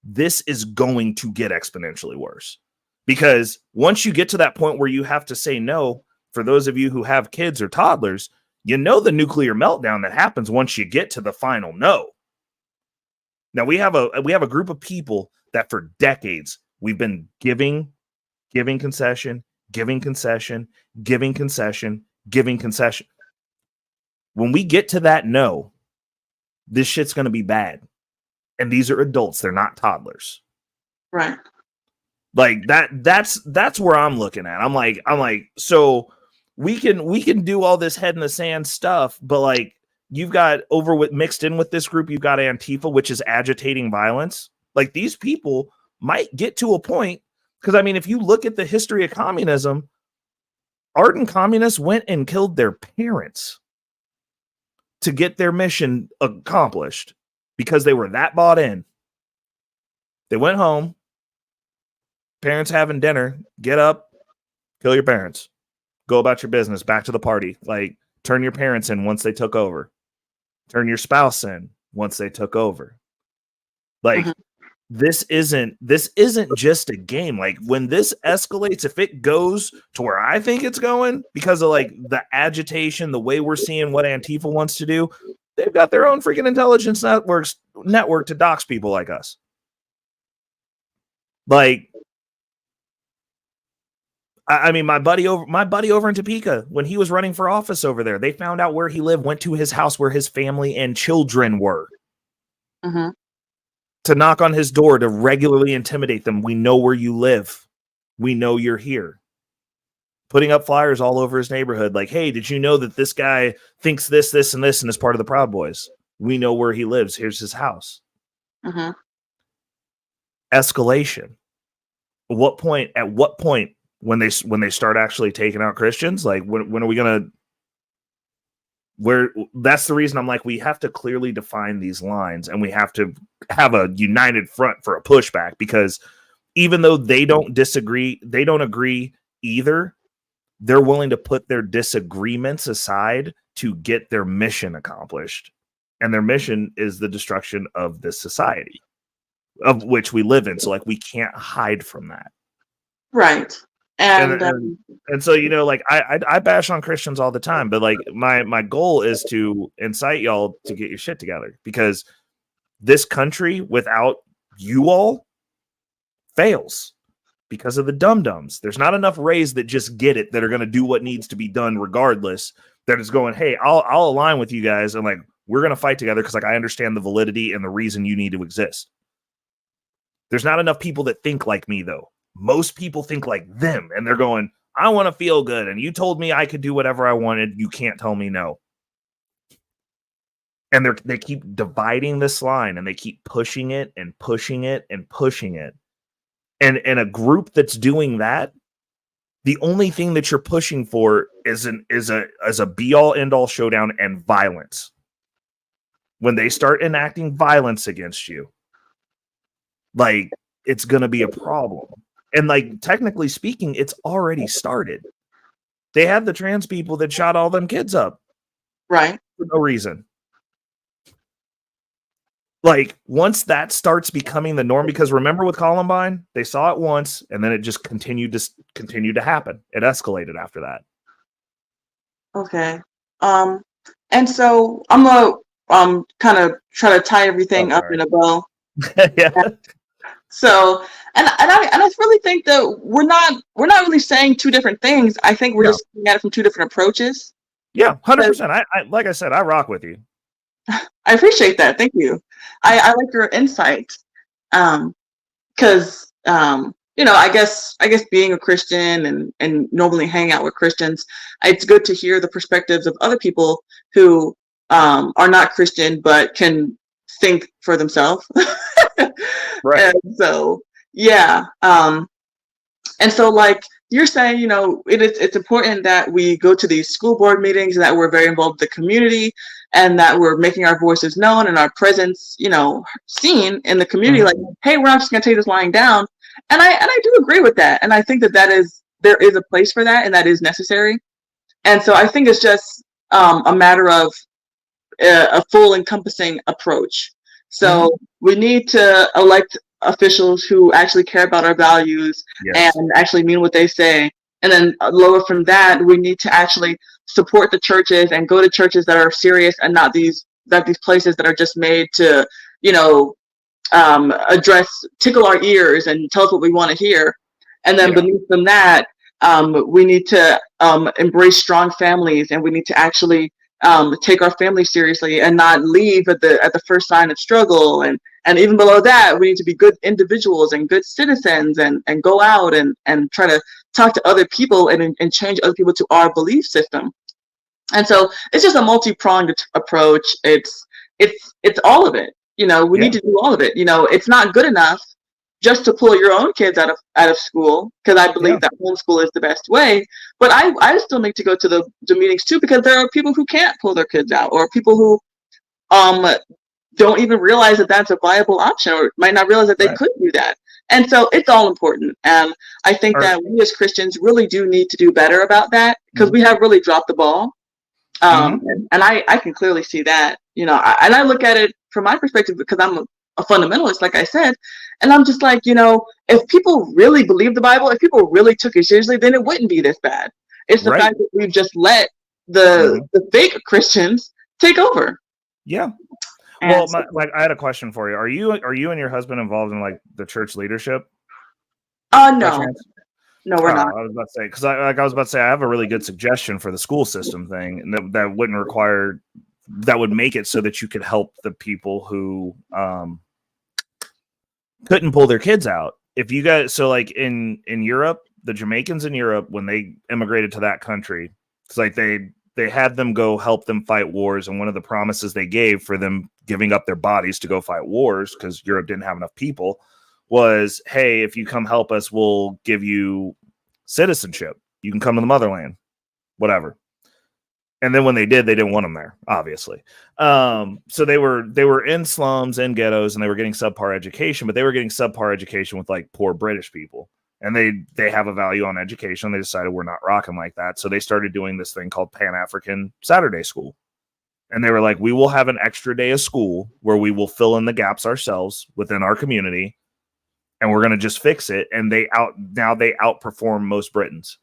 [SPEAKER 4] this is going to get exponentially worse. Because once you get to that point where you have to say no, for those of you who have kids or toddlers, you know the nuclear meltdown that happens once you get to the final no. Now we have a group of people that for decades we've been giving concession, giving concession, giving concession, giving concession. When we get to that no, this shit's going to be bad. And these are adults, they're not toddlers.
[SPEAKER 7] Right.
[SPEAKER 4] Like that's where I'm looking at. I'm like, so we can do all this head in the sand stuff, but like you've got mixed in with this group, you've got Antifa, which is agitating violence. Like these people might get to a point, because I mean, if you look at the history of communism, ardent communists went and killed their parents to get their mission accomplished because they were that bought in. They went home. Parents having dinner, get up, kill your parents, go about your business, back to the party. Like turn your parents in once they took over, turn your spouse in once they took over. Like this isn't just a game. Like when this escalates, if it goes to where I think it's going, because of like the agitation, the way we're seeing what Antifa wants to do, they've got their own freaking intelligence network to dox people like us. Like, I mean, my buddy over in Topeka, when he was running for office over there, they found out where he lived, went to his house where his family and children were.
[SPEAKER 7] Mm-hmm.
[SPEAKER 4] To knock on his door to regularly intimidate them. We know where you live. We know you're here. Putting up flyers all over his neighborhood like, hey, did you know that this guy thinks this, this, and this, and is part of the Proud Boys? We know where he lives. Here's his house.
[SPEAKER 7] Mm-hmm.
[SPEAKER 4] Escalation. At what point when they start actually taking out Christians? Like, when are we going to... That's the reason I'm like, we have to clearly define these lines, and we have to have a united front for a pushback, because even though they don't agree either, they're willing to put their disagreements aside to get their mission accomplished. And their mission is the destruction of this society of which we live in. So like, we can't hide from that.
[SPEAKER 7] Right. And
[SPEAKER 4] so, you know, like I bash on Christians all the time, but like my goal is to incite y'all to get your shit together, because this country without you all fails because of the dum-dums. There's not enough rays that just get it, that are going to do what needs to be done regardless, that is going, hey, I'll align with you guys, and like, we're going to fight together because like I understand the validity and the reason you need to exist. There's not enough people that think like me, though. Most people think like them, and they're going, I want to feel good, and you told me I could do whatever I wanted. You can't tell me no. And they keep dividing this line, and they keep pushing it and pushing it and pushing it. And a group that's doing that, the only thing that you're pushing for is a be-all, end-all showdown and violence. When they start enacting violence against you, like, it's going to be a problem. And like, technically speaking, it's already started. They had the trans people that shot all them kids up.
[SPEAKER 7] Right.
[SPEAKER 4] For no reason. Like, once that starts becoming the norm, because remember with Columbine, they saw it once and then it just continued to happen. It escalated after that.
[SPEAKER 7] Okay. And so I'm gonna kind of try to tie everything up in a bow.
[SPEAKER 4] Yeah.
[SPEAKER 7] So, and I really think that we're not really saying two different things. I think we're just looking at it from two different approaches.
[SPEAKER 4] Yeah, 100%. I like I said, I rock with you.
[SPEAKER 7] I appreciate that. Thank you. I like your insight. Because you know, I guess being a Christian and normally hang out with Christians, it's good to hear the perspectives of other people who are not Christian but can think for themselves.
[SPEAKER 4] Right.
[SPEAKER 7] And so, yeah. And so, like you're saying, you know, it's important that we go to these school board meetings, and that we're very involved with the community, and that we're making our voices known and our presence, you know, seen in the community. Mm-hmm. Like, hey, we're not just going to take this lying down. And I do agree with that. And I think that there is a place for that, and that is necessary. And so I think it's just a matter of a full encompassing approach. So we need to elect officials who actually care about our values and actually mean what they say. And then lower from that, we need to actually support the churches and go to churches that are serious, and not these places that are just made to, you know, tickle our ears and tell us what we want to hear. And then beneath from that, we need to embrace strong families, and we need to actually take our family seriously and not leave at the first sign of struggle. And even below that, we need to be good individuals and good citizens, and go out and try to talk to other people and change other people to our belief system. And so it's just a multi-pronged approach. It's all of it. You know, we need to do all of it. You know, it's not good enough just to pull your own kids out of school, because I believe that homeschool is the best way. But I still need to go to the meetings too, because there are people who can't pull their kids out, or people who don't even realize that that's a viable option, or might not realize that they could do that. And so it's all important. And I think that we as Christians really do need to do better about that, because we have really dropped the ball. And I can clearly see that, you know, and I look at it from my perspective, because I'm a fundamentalist, like I said, and I'm just like, you know, if people really believe the Bible, if people really took it seriously, then it wouldn't be this bad. It's the fact that we've just let the fake Christians take over.
[SPEAKER 4] Yeah. And well, I had a question for you. Are you and your husband involved in like the church leadership?
[SPEAKER 7] No. No, we're not.
[SPEAKER 4] I was about to say, because I was about to say, I have a really good suggestion for the school system thing, and that wouldn't require, that would make it so that you could help the people who couldn't pull their kids out. If you guys, so like in Europe, the Jamaicans in Europe, when they immigrated to that country, it's like they had them go help them fight wars, and one of the promises they gave for them giving up their bodies to go fight wars, because Europe didn't have enough people, was, hey, if you come help us, we'll give you citizenship. You can come to the motherland, whatever. And then when they did, they didn't want them there, obviously. So they were in slums and ghettos, and they were getting subpar education, but they were getting subpar education with like poor British people. And they have a value on education. They decided we're not rocking like that. So they started doing this thing called Pan-African Saturday School. And they were like, we will have an extra day of school where we will fill in the gaps ourselves within our community. And we're going to just fix it. And they outperform most Britons.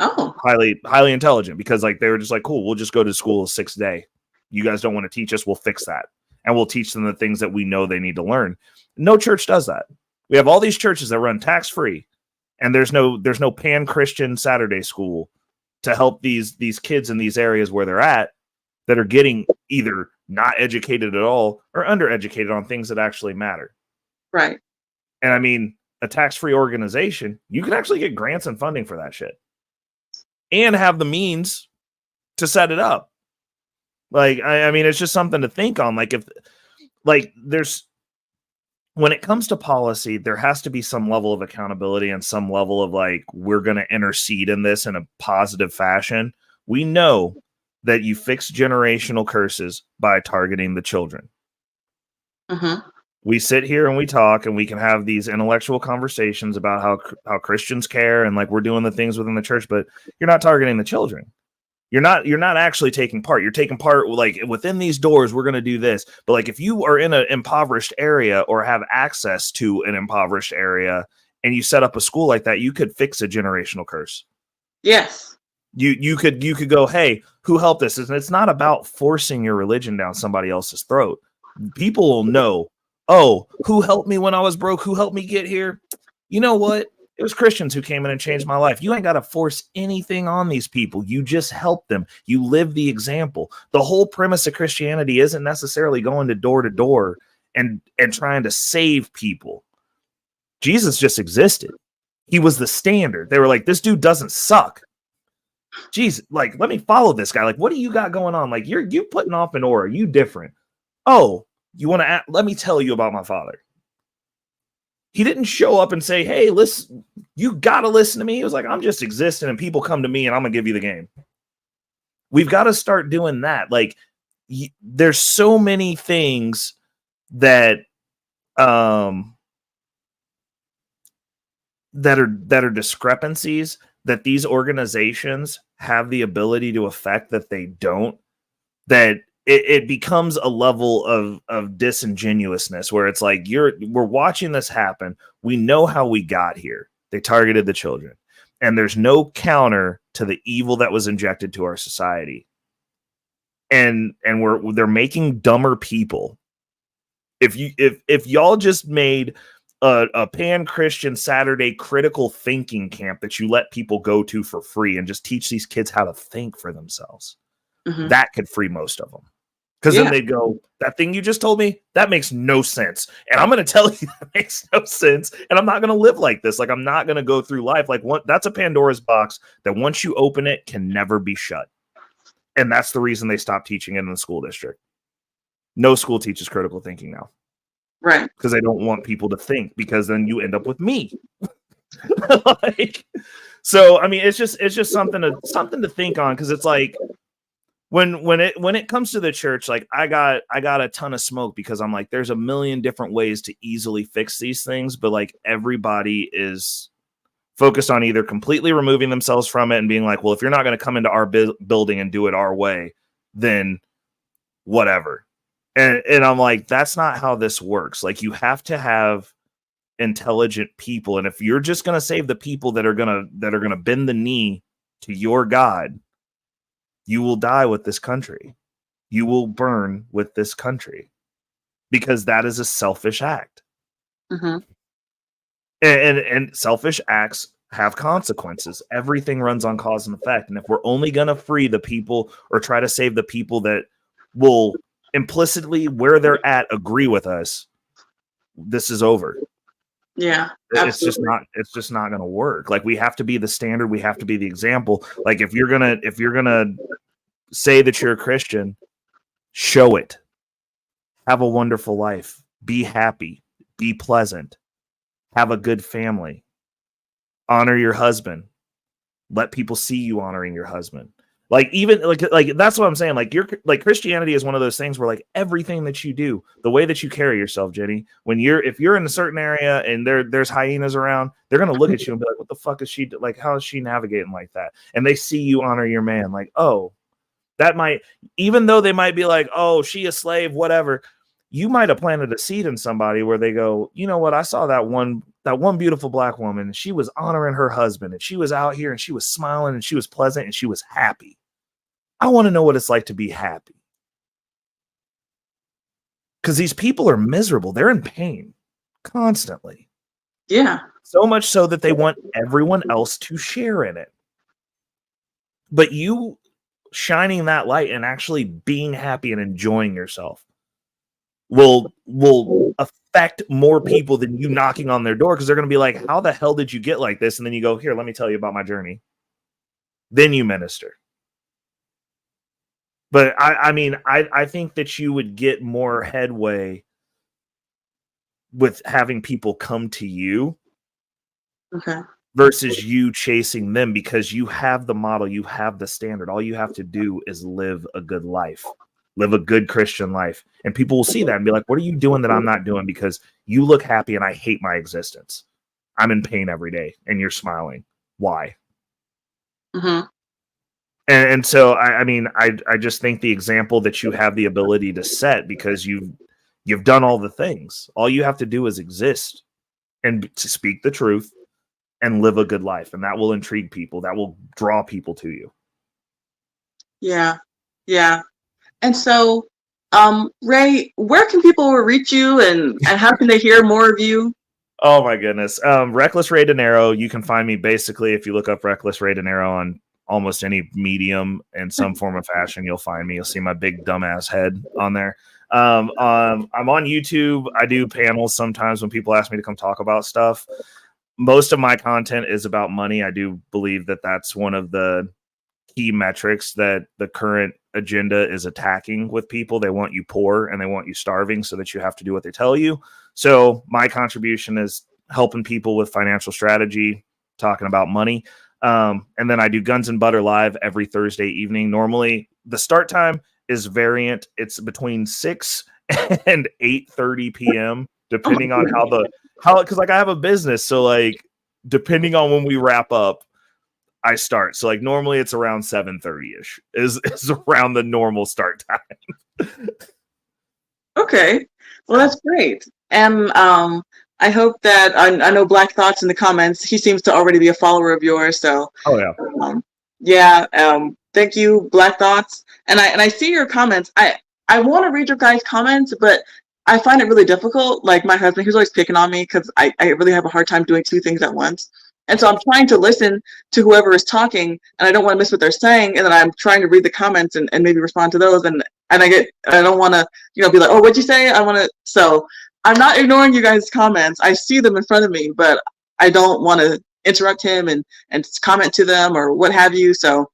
[SPEAKER 7] Oh,
[SPEAKER 4] highly intelligent, because like they were just like, cool, we'll just go to school a 6th day. You guys don't want to teach us, we'll fix that. And we'll teach them the things that we know they need to learn. No church does that. We have all these churches that run tax-free, and there's no pan-Christian Saturday school to help these kids in these areas where they're at, that are getting either not educated at all or undereducated on things that actually matter.
[SPEAKER 7] Right.
[SPEAKER 4] And I mean, a tax-free organization, you can actually get grants and funding for that shit, and have the means to set it up. Like, I mean, it's just something to think on. Like, if, like, when it comes to policy, there has to be some level of accountability and some level of like, we're going to intercede in this in a positive fashion. We know that you fix generational curses by targeting the children.
[SPEAKER 7] Mm-hmm.
[SPEAKER 4] We sit here and we talk, and we can have these intellectual conversations about how Christians care, and like we're doing the things within the church, but you're not targeting the children. You're not actually taking part. You're taking part like within these doors, we're going to do this. But like if you are in an impoverished area or have access to an impoverished area and you set up a school like that, you could fix a generational curse.
[SPEAKER 7] Yes.
[SPEAKER 4] You could go, hey, who helped us? And it's not about forcing your religion down somebody else's throat. People will know, oh, who helped me when I was broke? Who helped me get here? You know what? It was Christians who came in and changed my life. You ain't got to force anything on these people. You just help them. You live the example. The whole premise of Christianity isn't necessarily going to door and trying to save people. Jesus just existed. He was the standard. They were like, this dude doesn't suck. Jesus, like, let me follow this guy. Like, what do you got going on? Like, you putting off an aura. You different. Oh, you want to let me tell you about my father. He didn't show up and say, hey, listen, you got to listen to me. He was like, I'm just existing and people come to me and I'm going to give you the game. We've got to start doing that. Like, there's so many things that are discrepancies that these organizations have the ability to affect that they don't, that it becomes a level of disingenuousness where it's like we're watching this happen. We know how we got here. They targeted the children, and there's no counter to the evil that was injected to our society. And they're making dumber people. If y'all just made a pan-Christian Saturday critical thinking camp that you let people go to for free and just teach these kids how to think for themselves, that could free most of them. Because then they'd go, that thing you just told me, that makes no sense. And I'm going to tell you that makes no sense. And I'm not going to live like this. Like, I'm not going to go through life. Like, that's a Pandora's box that once you open it can never be shut. And that's the reason they stopped teaching it in the school district. No school teaches critical thinking now.
[SPEAKER 7] Right.
[SPEAKER 4] Because they don't want people to think, because then you end up with me. Like, so, I mean, it's just something to think on, because it's like, when it comes to the church, like I got a ton of smoke, because I'm like, there's a million different ways to easily fix these things, but like everybody is focused on either completely removing themselves from it and being like, well, if you're not going to come into our building and do it our way, then whatever. And I'm like, that's not how this works. Like, you have to have intelligent people, and if you're just going to save the people that are going to bend the knee to your God, you will die with this country. You will burn with this country, because that is a selfish act.
[SPEAKER 7] Mm-hmm.
[SPEAKER 4] And selfish acts have consequences. Everything runs on cause and effect. And if we're only going to free the people or try to save the people that will implicitly, where they're at, agree with us, this is over.
[SPEAKER 7] Yeah,
[SPEAKER 4] it's just not going to work. Like, we have to be the standard. We have to be the example. Like, if you're going to say that you're a Christian, show it. Have a wonderful life. Be happy. Be pleasant. Have a good family. Honor your husband. Let people see you honoring your husband. Like, even like that's what I'm saying. Like, Christianity is one of those things where, like, everything that you do, the way that you carry yourself, Jenny, if you're in a certain area and there's hyenas around, they're gonna look at you and be like, "What the fuck is she like? How is she navigating like that?" And they see you honor your man. Like, oh, that might, even though they might be like, "Oh, she a slave," whatever. You might have planted a seed in somebody where they go, "You know what? I saw that one beautiful black woman, and she was honoring her husband, and she was out here, and she was smiling, and she was pleasant, and she was happy. I want to know what it's like to be happy." Because these people are miserable. They're in pain constantly.
[SPEAKER 7] Yeah.
[SPEAKER 4] So much so that they want everyone else to share in it. But you shining that light and actually being happy and enjoying yourself will affect more people than you knocking on their door, because they're going to be like, "How the hell did you get like this?" And then you go, "Here, let me tell you about my journey." Then you minister. But I think that you would get more headway with having people come to you,
[SPEAKER 7] okay,
[SPEAKER 4] versus you chasing them, because you have the model, you have the standard. All you have to do is live a good life. Live a good Christian life. And people will see that and be like, "What are you doing that I'm not doing? Because you look happy and I hate my existence. I'm in pain every day and you're smiling. Why?"
[SPEAKER 7] Mm-hmm.
[SPEAKER 4] And so, I just think the example that you have the ability to set, because you've done all the things. All you have to do is exist and to speak the truth and live a good life. And that will intrigue people. That will draw people to you.
[SPEAKER 7] Yeah. Yeah. And so, Ray, where can people reach you, and how can they hear more of you?
[SPEAKER 4] Oh my goodness. Reckless Ray De Niro. You can find me basically if you look up Reckless Ray De Niro on almost any medium in some form of fashion. You'll find me. You'll see my big dumbass head on there. I'm on YouTube. I do panels sometimes when people ask me to come talk about stuff. Most of my content is about money. I do believe that that's one of the key metrics that the current agenda is attacking with people. They want you poor and they want you starving so that you have to do what they tell you. So my contribution is helping people with financial strategy, talking about money. And then I do Guns and Butter live every Thursday evening. Normally the start time is variant. It's between 6 and 8:30 p.m. depending on because like I have a business. So like, depending on when we wrap up, I start. So like normally it's around 7:30ish is around the normal start time.
[SPEAKER 7] Okay. Well, that's great. And I hope that I know Black Thoughts in the comments. He seems to already be a follower of yours. So yeah. Thank you, Black Thoughts. And I see your comments. I want to read your guys' comments, but I find it really difficult. Like my husband, he's always picking on me because I really have a hard time doing two things at once. And so I'm trying to listen to whoever is talking, and I don't want to miss what they're saying. And then I'm trying to read the comments and maybe respond to those. And I don't want to, be like, "Oh, what'd you say?" So I'm not ignoring you guys' comments. I see them in front of me, but I don't want to interrupt him and comment to them or what have you. So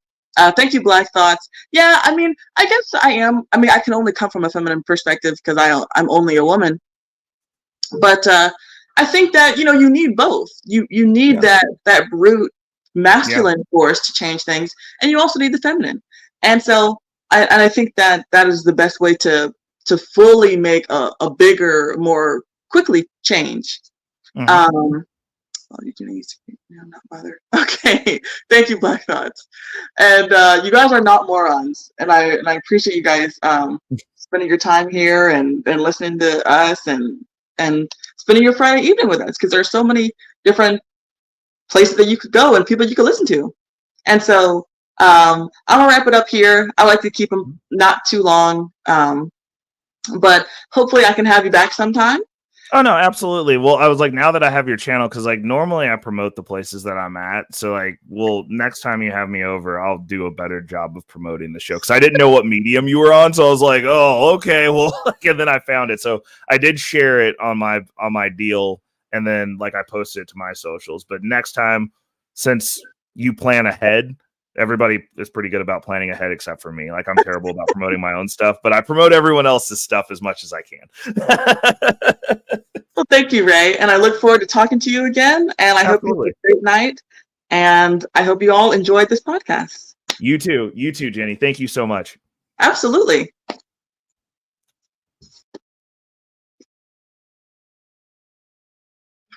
[SPEAKER 7] thank you, Black Thoughts. Yeah, I guess I am. I can only come from a feminine perspective because I'm only a woman. But I think that you need both. You need that brute masculine force to change things, and you also need the feminine. And so I think that is the best way to fully make a bigger, more quickly change. Mm-hmm. I'm not bothered. Okay, thank you, Black Thoughts. And you guys are not morons, and I appreciate you guys spending your time here and listening to us and spending your Friday evening with us, because there's so many different places that you could go and people you could listen to. And so I'm gonna wrap it up here. I like to keep them not too long, but hopefully I can have you back sometime.
[SPEAKER 4] Oh no, absolutely. Well, I was like, now that I have your channel, because like normally I promote the places that I'm at. So like, well, next time you have me over, I'll do a better job of promoting the show, because I didn't know what medium you were on. So I was like, oh, okay, well, and then I found it. So I did share it on my deal, and then like I posted it to my socials. But next time, since you plan ahead, everybody is pretty good about planning ahead except for me. Like I'm terrible about promoting my own stuff, but I promote everyone else's stuff as much as I can.
[SPEAKER 7] Well, thank you, Ray. And I look forward to talking to you again. And I hope you have a great night. And I hope you all enjoyed this podcast.
[SPEAKER 4] You too, Jenny. Thank you so much.
[SPEAKER 7] Absolutely.